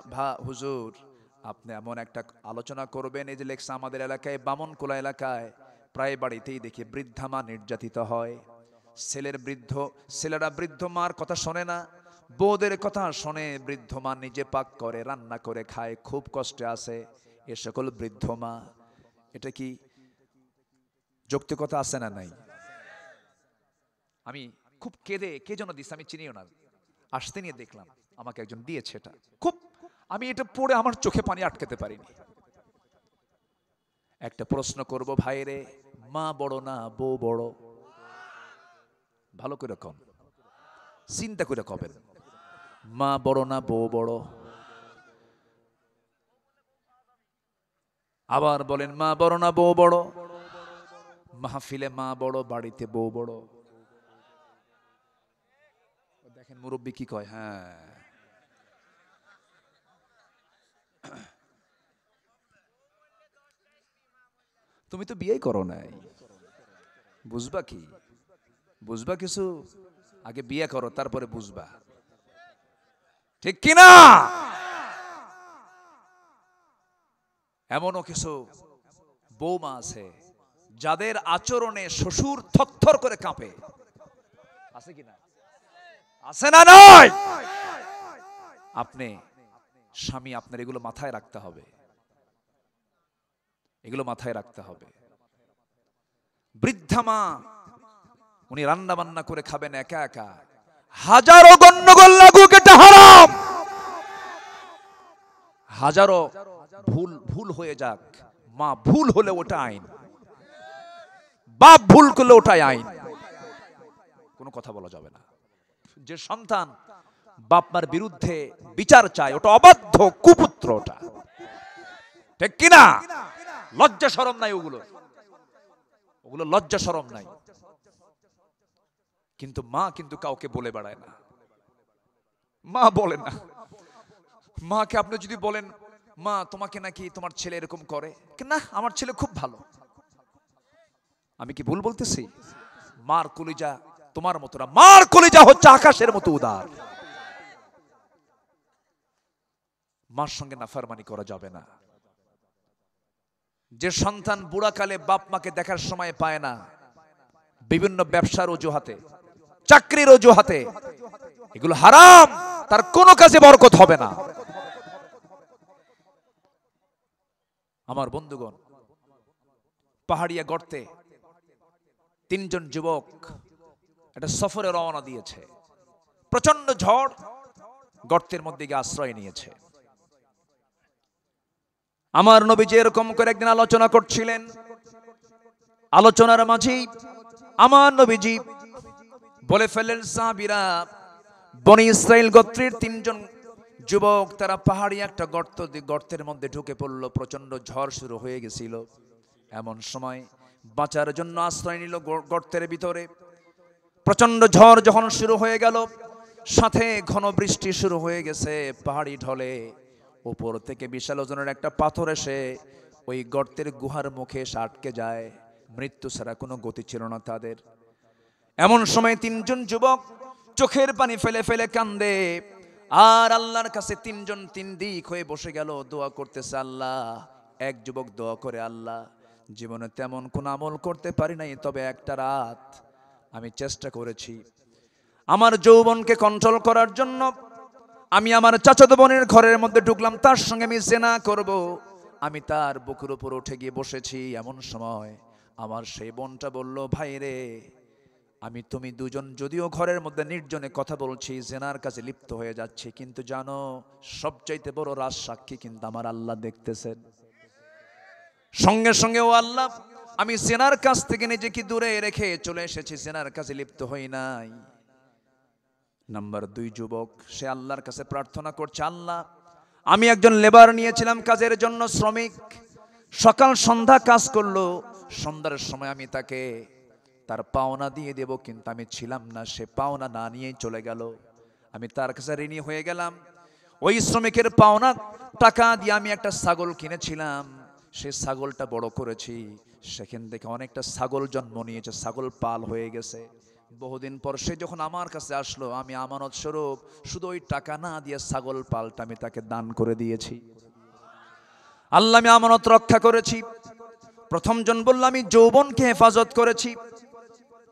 হুজুর আপনি এমন একটা আলোচনা করবেন। এই যে লেখছে আমাদের এলাকায়, বামনকোলা এলাকায় প্রায় বাড়িতেই দেখি বৃদ্ধা মা নির্যাতিত হয়। ছেলেরা বৃদ্ধ মার কথা শোনে না, বউদের কথা শোনে। বৃদ্ধ মা নিজে পাক করে, রান্না করে খায়, খুব কষ্টে আছে এ সকল বৃদ্ধ মা। এটা কি যৌক্তিকতা আছে না নাই? আমি খুব কেঁদে, কে যেন দিচ্ছে আমি চিনিও না, আসতে নিয়ে দেখলাম আমাকে একজন দিয়েছে। এটা খুব, আমি এটা পড়ে আমার চোখে পানি আটকাতে পারিনি। একটা প্রশ্ন করব ভাইরে, মা বড় না বউ বড়? ভালো করে কম, চিন্তা করে কবেন, মা বড় না বউ বড়? আবার বলেন মা বড় না বউ বড়? মাহফিলে মা বড়, বাড়িতে বউ বড়। দেখেন মুরব্বী কি কয়। হ্যাঁ, তুমি তো বিয়ে করো নাই, বুঝবা কি? বুঝবা কিছু? আগে বিয়ে করো তারপরে বুঝবা, ঠিক কিনা? এমনও কিছু বৌমা আছে যাদের আচরণে শ্বশুর থরথর করে কাঁপে। আছে কিনা? আছে না নয়? আপনি স্বামী, আপনার এগুলো মাথায় রাখতে হবে, এগুলো মাথায় রাখতে হবে। বৃদ্ধা মা, উনি রান্না বান্না করে খাবেন একা একা, হাজারো গন্ডগোল লাগুক এটা হারাম। হাজারো ভুল হয়ে যাক, মা ভুল হলে ওটা আইন, বাপ ভুল করলে ওটাই আইন, কোনো কথা বলা যাবে না। যে সন্তান বাপ মার বিরুদ্ধে বিচার চায় ওটা অবাধ্য, কুপুত্র ওটা, ঠিক কিনা? লজ্জা শরম নাই ওগুলো লজ্জা শরম নাই। কিন্তু মা কিন্তু কাউকে বলে বেড়ায় না, মা বলে না। মাকে আপনি যদি বলেন মা তোমাকে নাকি তোমার ছেলে এরকম করে, না আমার ছেলে খুব ভালো, আমি কি ভুল বলতেছি? মার কলিজা তোমার মতো না, মার কলিজা হচ্ছে আকাশের মতো উদার। মার সঙ্গে নাফরমানি করা যাবে না। যে সন্তান বুড়াকালে বাপ মাকে দেখার সময় পায় না, বিভিন্ন ব্যবসার অজুহাতে, চাকরির অজুহাতে, এগুলো হারাম, তার কোনো কাজে বরকত হবে না। আমার বন্ধুগণ, পাহাড়িয়া গর্তে তিনজন যুবক একটা সফরে রওনা দিয়েছে। প্রচন্ড ঝড়, গর্তের মধ্যে গিয়ে আশ্রয় নিয়েছে। আমার নবীজি এরকম করে একদিন আলোচনা করছিলেন। আলোচনার মাঝেই আমার নবীজি বলে ফেললেন, সাহাবীরা, বনি ইসরাইল গোত্রের তিনজন যুবক তারা পাহাড়ি একটা গর্তের মধ্যে ঢুকে পড়ল। প্রচন্ড ঝড় শুরু হয়ে গেছিল। এমন সময় বাঁচার জন্য আশ্রয় নিল গর্তের ভিতরে। প্রচন্ড ঝড় যখন শুরু হয়ে গেল, সাথে ঘন বৃষ্টি শুরু হয়ে গেছে। পাহাড়ি ঢলে উপর থেকে বিশাল ওজনের একটা পাথর এসে ওই গর্তের গুহার মুখে এসে আটকে যায়। মৃত্যু ছাড়া কোনো গতি ছিল না তাদের। এমন সময় তিনজন যুবক চোখের পানি ফেলে ফেলে কান্দে, আর আল্লাহর কাছে তিনজন তিন দিক হয়ে বসে গেল, দোয়া করতেছে। আল্লাহ, এক যুবক দোয়া করে, আল্লাহ, জীবনে তেমন কোন আমল করতে পারি নাই, তবে একটা রাত আমি চেষ্টা করেছি আমার যৌবনকে কন্ট্রোল করার জন্য। আমি আমার চাচাতো বোনের ঘরের মধ্যে ঢুকলাম, তার সঙ্গে আমি জেনা করব। আমি তার বুকের উপর উঠে গিয়ে বসেছি। এমন সময় আমার সেই বোনটা বলল, ভাই রে, আমি তুমি দুজন যদিও ঘরের মধ্যে নির্জনে কথা বলছি, জেনার কাছে লিপ্ত হয়ে যাচ্ছি, কিন্তু জানো সবচাইতে বড় রাজ সাক্ষী কিন্তু আমার আল্লাহ দেখতেছেন। সঙ্গে সঙ্গে, ও আল্লাহ, আমি জেনার কাছ থেকে নিজেকে দূরে রেখে চলে এসেছি, জেনার কাছে লিপ্ত হই নাই। নাম্বার 2 যুবক, সে আল্লাহর কাছে প্রার্থনা করছে, আল্লাহ, আমি একজন লেবার নিয়েছিলাম কাজের জন্য, শ্রমিক, সকাল সন্ধ্যা কাজ করলো। সন্ধ্যার সময় আমি তাকে তার পাওনা দিয়ে দেব, কিন্তু আমি ছিলাম না, সে পাওনা না নিয়েই চলে গেল। আমি তার কাছে ঋণী হয়ে গেলাম। ওই শ্রমিকের পাওনা টাকা দিয়ে আমি একটা ছাগল কিনেছিলাম, সে ছাগলটা বড় করেছি, সেখান থেকে অনেকটা ছাগল জন্ম নিয়েছে, ছাগল পাল হয়ে গেছে। বহুদিন পর সে যখন আমার কাছে আসলো, আমি আমানত স্বরূপ শুধু ওই টাকা না দিয়ে ছাগল পালটা আমি তাকে দান করে দিয়েছি। আল্লাহ, আমি আমানত রক্ষা করেছি। প্রথম জন বলল, আমি যৌবনকে হেফাজত করেছি।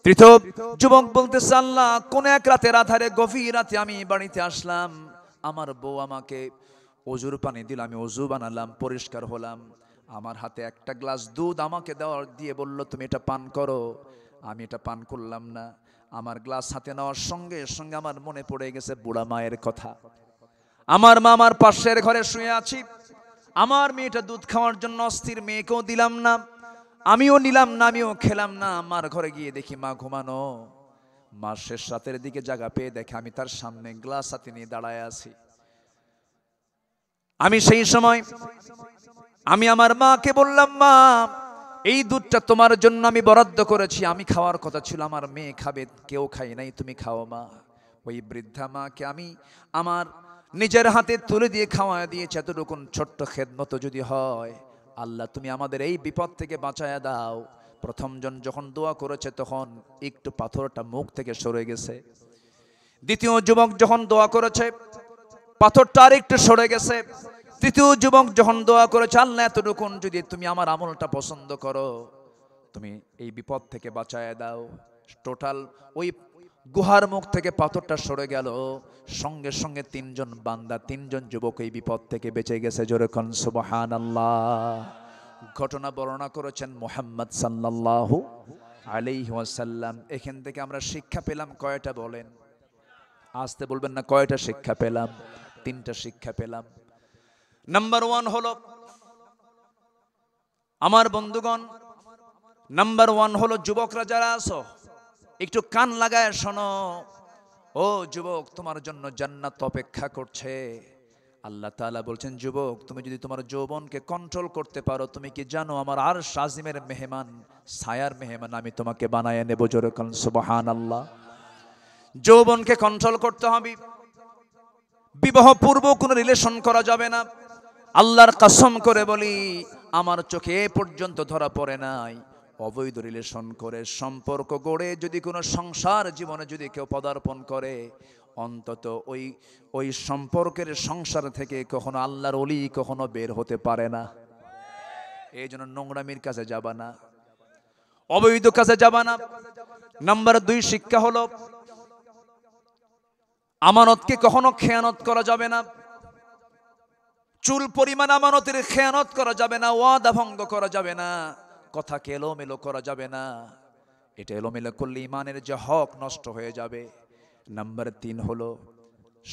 তৃতীয় যুবক বলতেছে, আল্লাহ, কোন এক রাতের আধারে গভীর রাতে আমি বাড়িতে আসলাম, আমার বউ আমাকে অজুর পানি দিল, আমি অজু বানালাম, পরিষ্কার হলাম। আমার হাতে একটা গ্লাস দুধ আমাকে দিয়ে বলল, তুমি এটা পান করো। আমি এটা পান করলাম না। আমার গ্লাস হাতে নেওয়ার সঙ্গে সঙ্গে আমার মনে পড়ে গেছে বুড়া মায়ের কথা। আমার মা আমার পাশের ঘরে শুয়ে আছি, আমার মেয়েটা দুধ খাওয়ার জন্য অস্থির, মেয়েকেও দিলাম না, আমিও নিলাম না, আমিও খেলাম না। আমার ঘরে গিয়ে দেখি মা ঘুমানো। মা শেষ রাতের দিকে জায়গা পেয়ে দেখে আমি তার সামনে গ্লাস হাতে নিয়ে দাঁড়ায় আছি। আমি সেই সময় আমি আমার মাকে বললাম, মা, এই দুধটা তোমার জন্য আমি বরাদ্দ করেছি, আমি খাওয়ার কথা ছিল, আমার মেয়ে খাবে, কেউ খাই নাই, তুমি খাও মা। ওই বৃদ্ধা মাকে আমি আমার নিজের হাতে তুলে দিয়ে খাওয়া দিয়েছি। এতটুকুন ছোট্ট খেদমত যদি হয়, আল্লাহ, তুমি আমাদের এই বিপদ থেকে বাঁচায়া দাও। প্রথম জন যখন দোয়া করেছে, তখন একটু পাথরটা মুখ থেকে সরে গেছে। দ্বিতীয় যুবক যখন দোয়া করেছে, পাথরটা আর একটু সরে গেছে। তৃতীয় যুবক যখন দোয়া করেছে, আল্লাহ, এতটুকুন যদি তুমি আমার আমলটা পছন্দ করো, তুমি এই বিপদ থেকে বাঁচায় দাও। টোটাল ওই গুহার মুখ থেকে পাথরটা সরে গেল। সঙ্গে সঙ্গে তিনজন বান্দা, তিনজন যুবক এই বিপদ থেকে বেঁচে গেছে। জোরে কোন সুবহানাল্লাহ। ঘটনা বর্ণনা করেছেন মুহাম্মদ সাল্লাল্লাহু আলাইহি ওয়াসাল্লাম। এখান থেকে আমরা শিক্ষা পেলাম কয়টা বলেন? আসতে বলবেন না, কয়টা শিক্ষা পেলাম? 3টা শিক্ষা পেলাম। নাম্বার 1 হলো, আমার বন্ধুগণ, নাম্বার 1 হলো, যুবকরা যারা আছো একটু কান লাগায় শোনো। ও যুবক, তোমার জন্য জান্নাত অপেক্ষা করছে। আল্লাহ তাআলা বলছেন, যুবক, তুমি যদি তোমার যৌবনকে কন্ট্রোল করতে পারো, তুমি কি জানো আমার আরশ আজিমের মেহমান, ছায়ার মেহমান আমি তোমাকে বানায় নেব। জোরে কোন সুবহানাল্লাহ। যৌবনকে কন্ট্রোল করতে হবে। বিবাহ পূর্ব কোনো রিলেশন করা যাবে না। আল্লাহর কসম করে বলি, আমার চোখে এ পর্যন্ত ধরা পড়ে নাই অবৈধ রিলেশন করে সম্পর্ক গড়ে যদি কোনো সংসার জীবনে যদি কেউ পদার্পণ করে, অন্তত ওই ওই সম্পর্কের সংসার থেকে কখনো আল্লাহর ওলি কখনো বের হতে পারে না। এই জন্য নোংরামির কাছে যাবা না, অবৈধ কাছে যাবা না। নাম্বার 2 শিক্ষা হলো আমানতকে কখনো খেয়ানত করা যাবে না। চুল পরিমাণ আমানতের খেয়ানত করা যাবে না, ওয়াদা ভঙ্গ করা যাবে না, কথাকে এলোমেলো করা যাবে না। এটা এলোমেলো করলে ইমানের যে হক নষ্ট হয়ে যাবে। নাম্বার 3 হলো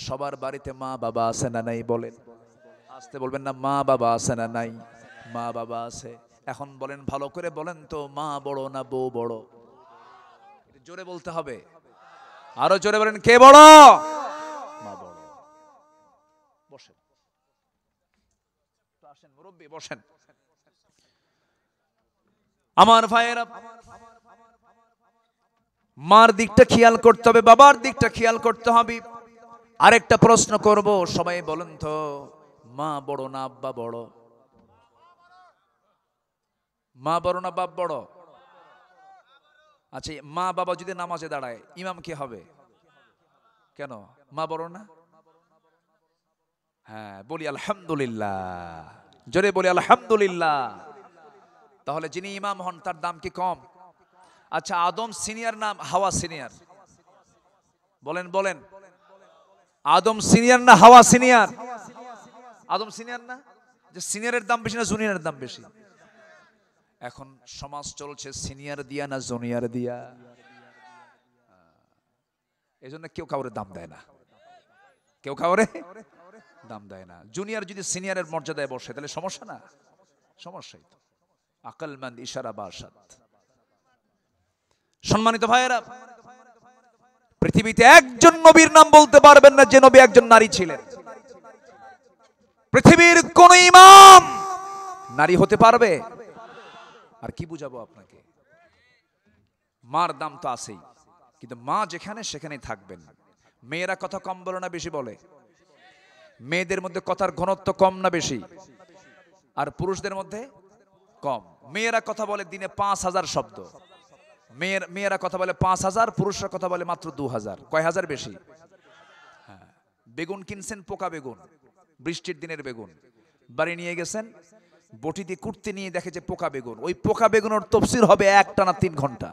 সবার বাড়িতে মা বাবা আছে না নাই? বলেন, আসতে বলবেন না, মা বাবা আছে না নাই? মা বাবা আছে। এখন বলেন, ভালো করে বলেন তো, মা বড় না বউ বড়? জোরে বলতে হবে, আরো জোরে বলেন, কে বড়? মা বড়। বসেন, আসেন মুরব্বি, বসেন। আমার ভাইয়েরা, মার দিকটা খেয়াল করতে হবে, বাবার দিকটা খেয়াল করতে হবে। আরেকটা প্রশ্ন করব, সবাই বলেন তো, মা বড় না আব্বা বড়? মা বড় না বাপ বড়? আচ্ছা, মা বাবা যদি নামাজে দাঁড়ায়, ইমাম কে হবে? কেন মা বড় না? হ্যাঁ, বলি আলহামদুলিল্লাহ, জোরে বলি আলহামদুলিল্লাহ। তাহলে যিনি ইমাম হন তার দাম কি কম? আচ্ছা, আদম সিনিয়র না হাওয়া সিনিয়র? বলেন বলেন, আদম সিনিয়র না হাওয়া সিনিয়র? আদম সিনিয়র না? যে সিনিয়রের দাম বেশি না জুনিয়রের দাম বেশি? এখন সমাজ চলছে সিনিয়র দিয়া না জুনিয়র দিয়া। এই জন্য কেউ কাউরে দাম দেয় না, কেউ কাউরে দাম দেয় না। জুনিয়র যদি সিনিয়রের মর্যাদায় বসে তাহলে সমস্যা না? সমস্যাই তো। আকলমন্দ ইশারা বাসাত। সম্মানিত ভাইয়েরা, পৃথিবীতে একজন নবীর নাম বলতে পারবেন না যে নবী একজন নারী ছিলেন। পৃথিবীর কোন ইমাম নারী হতে পারবে? আর কি বুঝাবো আপনাকে? মার দাম তো আছেই, কিন্তু মা যেখানে সেখানেই থাকবেন। মেয়েরা কথা কম বলে না বেশি বলে? মেয়েদের মধ্যে কথার ঘনত্ব কম না বেশি? আর পুরুষদের মধ্যে কম। মেয়েরা কথা বলে দিনে 5000 শব্দ। মেয়েরা কথা বলে 5000, পুরুষরা কথা বলে মাত্র 2000। কয় হাজার বেশি? হ্যাঁ। বেগুন কিনছেন, পোকা বেগুন, বৃষ্টির দিনের বেগুন, বাড়ি নিয়ে গেছেন, বটি দিয়ে কুটতে নিয়ে দেখে যে পোকা বেগুন। ওই পোকা বেগুনের তফসির হবে একটানা 3 ঘন্টা।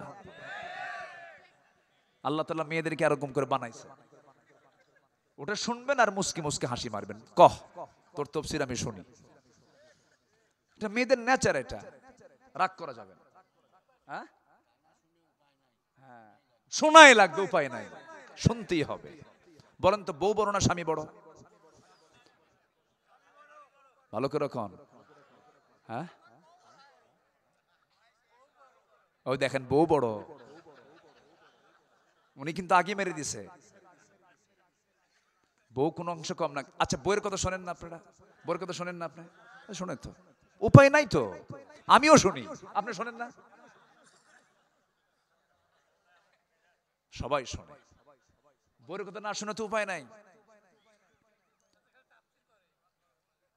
আল্লাহ তাআলা মেয়েদেরকে এরকম করে বানাইছে। ওটা শুনবেন আর মুস্কি মুস্কি হাসি মারবেন, কহ তোর তফসির আমি শুনি। এটা মেয়েদের নেচার, এটা রাগ করা যাবে না। হ্যাঁ, শোনাই লাগবে, উপায় নাই, শুনতেই হবে। বলেন তো, বউ বড় না স্বামী বড়? ভালো করে কন। হ্যাঁ, ওই দেখেন বউ বড়, উনি কিন্তু আগে মেরে দিছে। বউ কোন অংশ কম না। আচ্ছা, বইয়ের কথা শোনেন না আপনারা? বইয়ের কথা শোনেন না আপনি? শোনেন তো, উপায় নাই তো, আমিও শুনি, আপনি শোনেন না? সবাই শোনে। বইয়ের কথা না শুনে তো উপায় নাই,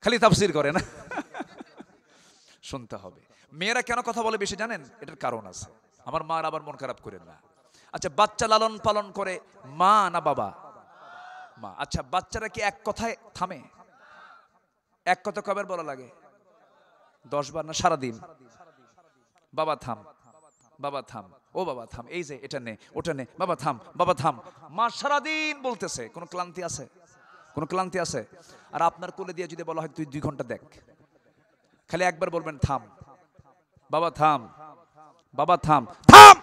খালি তাফসীর করে না। শুনতে হবে। মেয়েরা কেন কথা বলে বেশি জানেন? এটার কারণ আছে। আমার মার আবার মন খারাপ করেন না। আচ্ছা, বাচ্চা লালন পালন করে মা না বাবা? মা। আচ্ছা, বাচ্চারা কি এক কথায় থামে? এক কথা কবার বলা লাগে? 10 বার না সারাদিন? বাবা থাম, বাবা থাম, ও বাবা থাম, এই যে এটা নে ওটা নে, বাবা থাম, বাবা থাম। মা সারাদিন বলতেছে, কোনো ক্লান্তি আছে? কোনো ক্লান্তি আছে? আর আপনার কোলে দিয়ে যদি বলা হয় তুই 2 ঘন্টা দেখ, খালি একবার বলবেন থাম, বাবা থাম, বাবা থাম, থাম।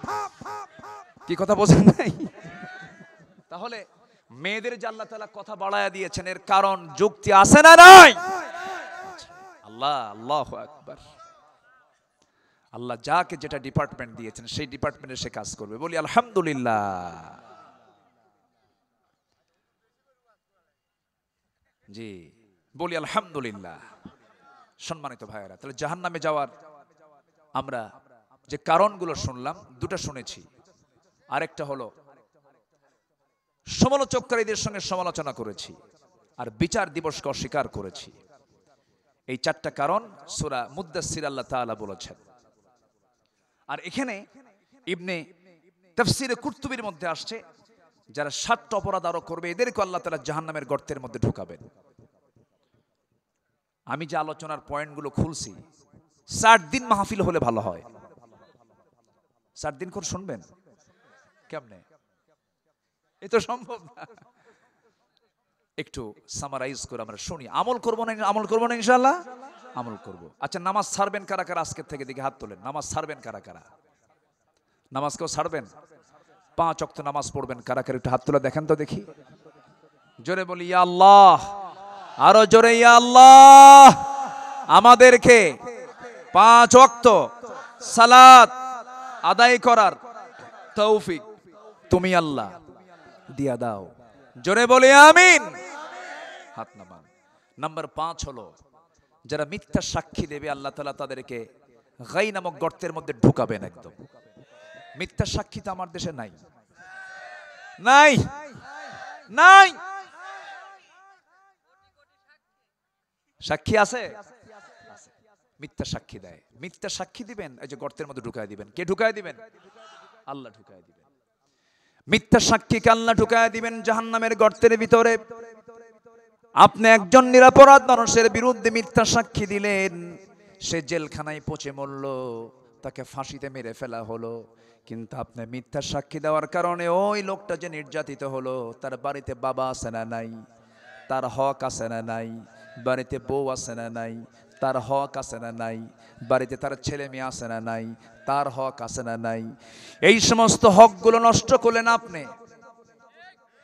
কি কথা বোঝেন নাই? তাহলে মেয়েদের যে আল্লাহ তাআলা কথা বাড়ায়া দিয়েছেন, এর কারণ যুক্তি আছে না নাই? আল্লাহ, আল্লাহু আকবার। আল্লাহ যাকে যেটা ডিপার্টমেন্ট দিয়েছেন সেই ডিপার্টমেন্টে সে কাজ করবে। বলি আলহামদুলিল্লাহ। জি, বলি আলহামদুলিল্লাহ। সম্মানিত ভাইয়েরা, তাহলে জাহান্নামে যাওয়ার আমরা যে কারণগুলো শুনলাম, 2টা শুনেছি। আরেকটা হলো সমালোচককারীদের সঙ্গে সমালোচনা করেছি, আর বিচার দিবসকে অস্বীকার করেছি। এই 4টা কারণ সূরা মুদ্দাসসির আল্লাহ তাআলা বলেছেন। আর এখানে ইবনে তাফসীরে কুরতুবীর মধ্যে আসছে যারা 7টা অপরাধ আরো করবে এদেরকে আল্লাহ তাআলা জাহান্নামের গর্তের মধ্যে ঢুকাবেন। আমি যে আলোচনার পয়েন্টগুলো খুলছি 60 দিন মাহফিল হলে ভালো হয়। 60 দিন করে শুনবেন কেমনে? এ তো সম্ভব না। একটু সামারাইজ করে আমরা শুনি। আমল করব না ইনশাআল্লাহ? আমল করব। আচ্ছা, নামাজ ছাড়বেন কারা কারা আজকের থেকে? দেখি হাত তোলেন। নামাজ ছাড়বেন কারা কারা? নামাজ কেউ ছাড়বেন? 5 ওয়াক্ত নামাজ পড়বেন কারা কারা? একটু হাত তোলা দেখেন তো দেখি। জোরে বলি ইয়া আল্লাহ, আরো জোরে ইয়া আল্লাহ। আমাদেরকে 5 ওয়াক্ত সালাত আদায় করার তৌফিক তুমি আল্লাহ দিয়া দাও। জোরে বলি আমিন। হাত নামান। নাম্বার 5 হলো যারা মিথ্যা সাক্ষী দেবে আল্লাহ তাআলা তাদেরকে গাই নামক গর্তের মধ্যে ঢুকাবেন একদম। মিথ্যা সাক্ষী তো আমার দেশে নাই, নাই নাই। সাক্ষী আছে? মিথ্যা সাক্ষী দেয়। মিথ্যা সাক্ষী দিবেন, এই যে গর্তের মধ্যে ঢুকায় দিবেন। কে ঢুকায় দিবেন? আল্লাহ ঢুকায় দিবেন। মিথ্যা সাক্ষীকে আল্লাহ ঢুকায় দিবেন জাহান্নামের গর্তের ভিতরে। আপনি একজন নিরপরাধ মানুষের বিরুদ্ধে মিথ্যা সাক্ষী দিলেন, সে জেলখানায় পচে মরল, তাকে ফাঁসিতে মেরে ফেলা হলো। কিন্তু আপনি মিথ্যা সাক্ষী দেওয়ার কারণে ওই লোকটা যে নির্যাতিত হলো, তার বাড়িতে বাবা আছে না নাই? তার হক আছে না নাই? বাড়িতে বউ আছে না নাই? তার হক আছে না নাই? বাড়িতে তার ছেলে মেয়ে আছে না নাই? তার হক আছে না নাই? এই সমস্ত হকগুলো নষ্ট করলেন আপনি।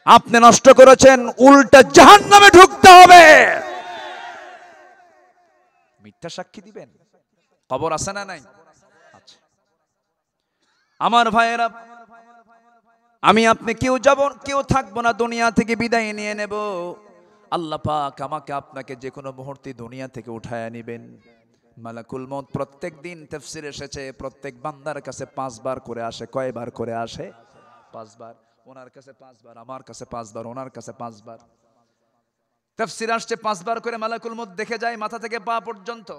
আপনি নষ্ট করেছেন, উল্টা জাহান্নামে ঢুকতে হবে। মিথ্যা সাক্ষী দিবেন। কবর আছে না নাই? আচ্ছা আমার ভাইয়েরা, আমি আপনি কেউ যাব, কেউ থাকবো না, দুনিয়া থেকে বিদায় নিয়ে নেব। আল্লাহ পাক আমাকে আপনাকে যে কোনো মুহূর্তে দুনিয়া থেকে উঠায় নেবেন। মালাকুল মউত প্রত্যেক দিন তাফসীর এসেছে, প্রত্যেক বান্দার কাছে 5 বার করে আসে। কয়বার করে আসে? 5 বার। ওনার কাছে 5 বার, আমার কাছে 5 বার, ওনার কাছে 5 বার। তাফসীর আসছে 5 বার করে মালাকুল মউত দেখে যায়, মাথা থেকে পা পর্যন্ত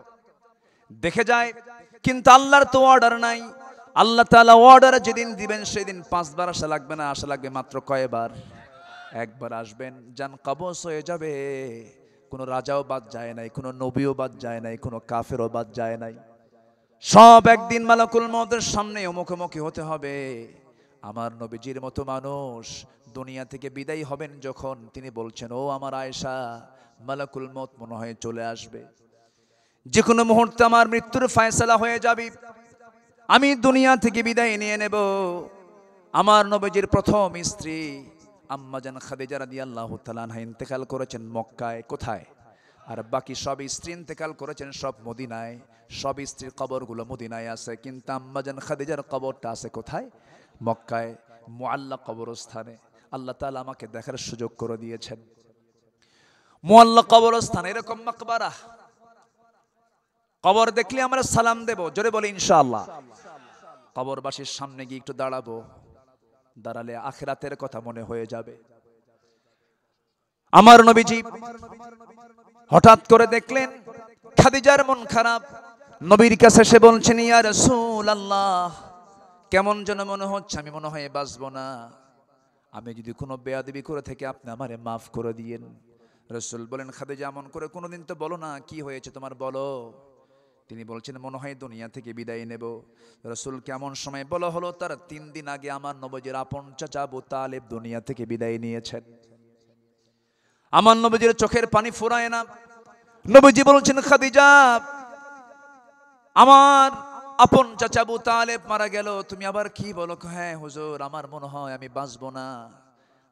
দেখে যায়। কিন্তু আল্লাহর তো অর্ডার নাই। আল্লাহ তাআলা অর্ডার যেদিন দিবেন সেদিন 5 বার আসা লাগবে না, আসা লাগবে মাত্র কয়বার? একবার আসবেন, জান কবজ হয়ে যাবে। কোনো রাজাও বাদ যায় নাই, কোনো নবীও বাদ যায় নাই, কোনো কাফেরও বাদ যায় নাই। সব একদিন মালাকুল মউতের সামনে মুখোমুখি হতে হবে। আমার নবীজির মতো মানুষ দুনিয়া থেকে বিদায় হবেন যখন, তিনি বলছেন, ও আমার আয়েশা, মালাকুল মউত মনে হয় চলে আসবে। যে কোনো মুহূর্তে আমার মৃত্যুর ফয়সালা হয়ে যাবে, আমি দুনিয়া থেকে বিদায় নিয়ে নেব। আমার নবীজির প্রথম স্ত্রী আম্মা জান খাদিজা রাদিয়াল্লাহু তাআলা আনহা ইন্তেকাল করেছেন মক্কায়। কোথায়? আর বাকি সব স্ত্রী ইন্তেকাল করেছেন সব মদিনায়। সব স্ত্রীর কবরগুলো মদিনায় আছে, কিন্তু আম্মা জান খাদিজার কবরটা আছে কোথায়? মক্কায়, মুআল্লা কবরস্থানে। আল্লাহ তাআলা আমাকে দেখার সুযোগ করে দিয়েছেন। মুআল্লা কবরস্থান এরকম মাকবারা, কবর দেখলে আমরা সালাম দেব। জোরে বলি ইনশাআল্লাহ। কবরবাসীর সামনে গিয়ে একটু দাঁড়াবো, দাঁড়ালে আখিরাতের কথা মনে হয়ে যাবে। আমার নবীজি হঠাৎ করে দেখলেন খাদিজার মন খারাপ। নবীর কাছে এসে বলছেন, ইয়া রাসূলুল্লাহ, কেমন যেন মনে হচ্ছে, আমি মনে হয় বাঁচবো না। আমি যদি কোনো বেয়াদবি করে থাকি আপনি আমারে মাফ করে দিয়েন। রাসূল বলেন, খাদিজা এমন করে কোনোদিন তো বলো না, কি হয়েছে তোমার বলো। তিনি বলছেন, মনে হয় দুনিয়া থেকে বিদায় নেব। রাসূল কেমন সময় বলা হলো, তার 3 দিন আগে আমার নবীজির আপন চাচা আবু তালেব দুনিয়া থেকে বিদায় নিয়েছেন। আমার নবীজির চোখের পানি ফুরায় না। নবীজি বলছেন, খাদিজা, আমার আপন চাচা আবু তালেব মারা গেল, তুমি আবার কি বলো? হ্যাঁ হুজুর, আমার মনে হয় আমি বাঁচবো না।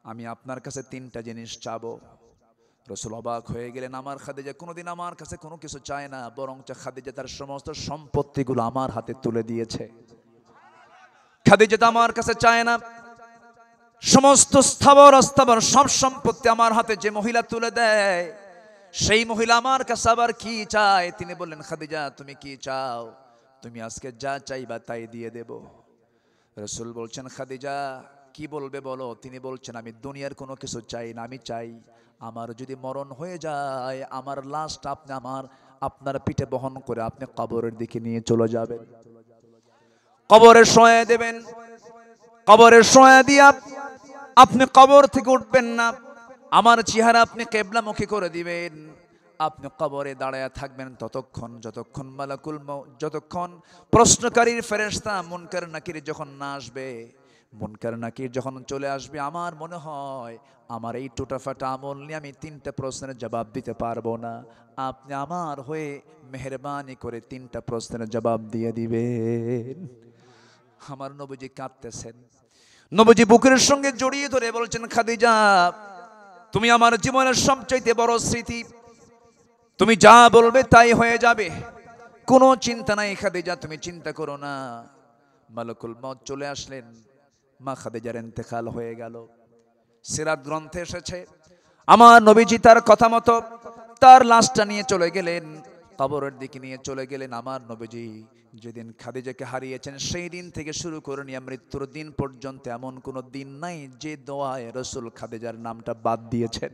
আমি আপনার কাছে 3টা জিনিস চাবো। রাসূল অবাক হয়ে গেলেন, আমার খাদিজা কোনোদিন আমার কাছে কোনো কিছু চায় না, বরং খাদিজা তার সমস্ত সম্পত্তিগুলো আমার হাতে তুলে দিয়েছে। খাদিজা তো আমার কাছে চায় না, সমস্ত স্থাবর অস্থাবর সব সম্পত্তি আমার হাতে যে মহিলা তুলে দেয়, সেই মহিলা আমার কাছে আবার কি চায়? তিনি বললেন, খাদিজা তুমি কি চাও? তুমি আজকে যা চাইবা তাই দিয়ে দেব। রাসূল বলছেন, খাদিজা কি বলবে বলো? তিনি বলছেন, আমি দুনিয়ার কোনো কিছু চাই না, আমি চাই আমার যদি মরণ হয়ে যায়, আমার লাশটা আপনি আপনার পিঠে বহন করে আপনি কবরের দিকে নিয়ে চলে যাবেন, কবরে শোয়া দেবেন। কবরে শোয়া দিয়া আপনি কবর থেকে উঠবেন না, আমার চেহারা আপনি কিবলামুখী করে দিবেন, আপনি কবরে দাঁড়ায় থাকবেন ততক্ষণ যতক্ষণ মালাকুল মউত, যতক্ষণ প্রশ্নকারীর ফেরেশতা মুনকার নাকির যখন না আসবে। মুনকার নাকির যখন চলে আসবে, আমার মনে হয় আমার এই টুটাফাটা আমল নিয়ে আমি 3টা প্রশ্নের জবাব দিতে পারবো না। আপনি আমার হয়ে মেহেরবানি করে 3টা প্রশ্নের জবাব দিয়ে দিবেন। আমার নবীজি কাঁদতেছেন, নবীজি বুকের সঙ্গে জড়িয়ে ধরে বলছেন, খাদিজা তুমি আমার জীবনের সবচাইতে বড় স্মৃতি, তুমি যা বলবে তাই হয়ে যাবে, কোনো চিন্তা নাই খাদিজা, তুমি চিন্তা করো না। মালাকুল মউত চলে আসলেন, মা খাদিজার ইন্তেকাল হয়ে গেল। সিরাত গ্রন্থে এসেছে আমার নবীজি তার কথা মতো তার লাশটা নিয়ে চলে গেলেন, কবরের দিকে নিয়ে চলে গেলেন। আমার নবীজি যেদিন খাদিজাকে হারিয়েছেন সেই দিন থেকে শুরু করে নিয়ে মৃত্যুর দিন পর্যন্ত এমন কোনো দিন নাই যে দোয়ায় রাসূল খাদিজার নামটা বাদ দিয়েছেন।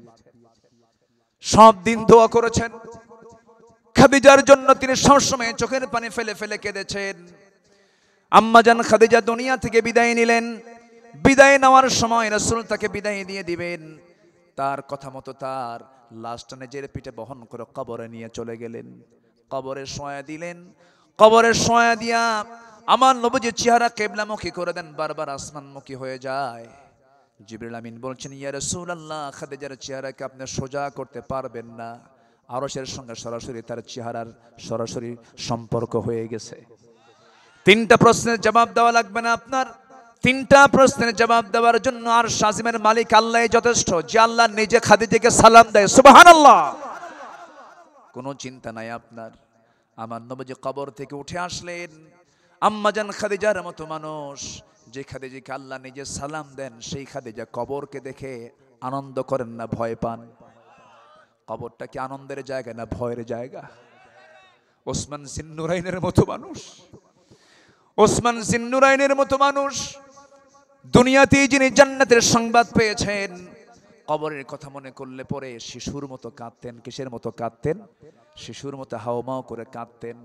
সব দিন দোয়া করেছেন খাদিজার জন্য, তিনি সবসময় চোখের পানি ফেলে ফেলে কেঁদেছেন। আম্মাজান খাদিজা দুনিয়া থেকে বিদায় নিলেন, বিদায় নেওয়ার সময় রাসূল তাকে বিদায় দিয়ে দিবেন, তার কথা মতো তার লাশটা নিজের পিঠে বহন করে কবরে নিয়ে চলে গেলেন। কবরে শোয়া দিলেন, কবরে শোয়া দিয়া আমার নবীজির চেহারা কিবলামুখী করে দেন, বারবার আসমানমুখী হয়ে যায়। জিবরিল আমিন বলছেন, ইয়া রাসূলুল্লাহ, খাদিজার চেহারাকে আপনি সোজা করতে পারবেন না, আরশের সঙ্গে সরাসরি তার চেহারার সরাসরি সম্পর্ক হয়ে গেছে। 3টা প্রশ্নের জবাব দেওয়া লাগবে না আপনার, 3টা প্রশ্নের জবাব দেওয়ার জন্য আর শাজিমের মালিক আল্লাহ যথেষ্ট, যে আল্লাহ নিজে খাদিজাকে সালাম দেয়। সুবহানাল্লাহ, কোনো চিন্তা নাই আপনার। আমার নবীজি কবর থেকে উঠে আসলেন, আম্মাজান খাদিজার মতো মানুষ, যে খাদিজাকে আল্লাহ নিজে সালাম দেন, সেই খাদিজা কবরকে দেখে আনন্দ করেন না ভয় পান? কবরটা কি আনন্দের জায়গা না ভয়ের জায়গা? ওসমান জিন্নুরাইনের মতো মানুষ, ওসমান জিন্নুরাইনের মতো মানুষ দুনিয়াতেই যিনি জান্নাতের সংবাদ পেয়েছেন, কবরের কথা মনে করলে পরে শিশুর মতো কাঁদতেন। কিসের মতো কাঁদতেন? শিশুর মতো হাওমাও করে কাঁদতেন।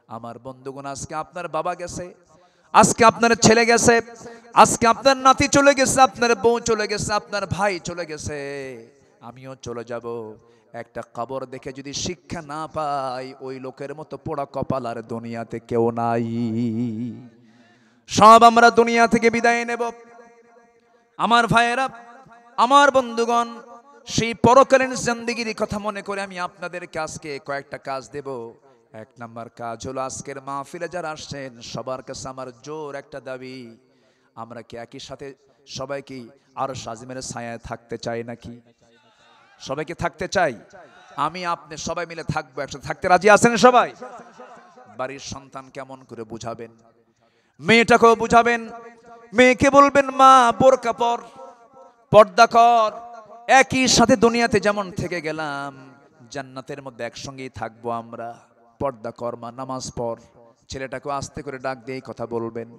আমার বন্ধুগণ, আজকে আপনার বাবা গেছে, আজকে আপনার ছেলে গেছে, আজকে আপনার নাতি চলে গেছে, আপনার বউ চলে গেছে, আপনার ভাই চলে গেছে, আমিও চলে যাব। একটা কবর দেখে যদি শিক্ষা না পাই, ওই লোকের মতো পোড়া কপাল আর দুনিয়াতে কেউ নাই। সব আমরা দুনিয়া থেকে বিদায় নেব। আমার ভাইয়েরা, আমার বন্ধুগণ, সেই পরকালীন জিন্দেগির কথা মনে করে আমি আপনাদেরকে আজকে কয়েকটা কাজ দেব। 1 নাম্বার কাজ হলো, আজকের মাহফিলে যারা আসছেন সবার কাছে আমার জোর একটা দাবি, আমরা কি একই সাথে সবাই কি আর শাজিমের ছায়ায় থাকতে চাই নাকি? সবাইকে থাকতে চাই, আমি আপনি সবাই মিলে থাকবো, একসাথে থাকতে রাজি আছেন সবাই? বাড়ির সন্তান কেমন করে বুঝাবেন, মেয়েটাকেও বুঝাবেন, মেয়েকে বলবেন মা বোরকা পর, পর্দা কর, একই সাথে দুনিয়াতে যেমন থেকে গেলাম জান্নাতের মধ্যে একসঙ্গেই থাকবো আমরা। পর্দা কর মা, নামাজ পড়। ছেলেটাকে আস্তে করে ডাক দিয়ে কথা বলবেন।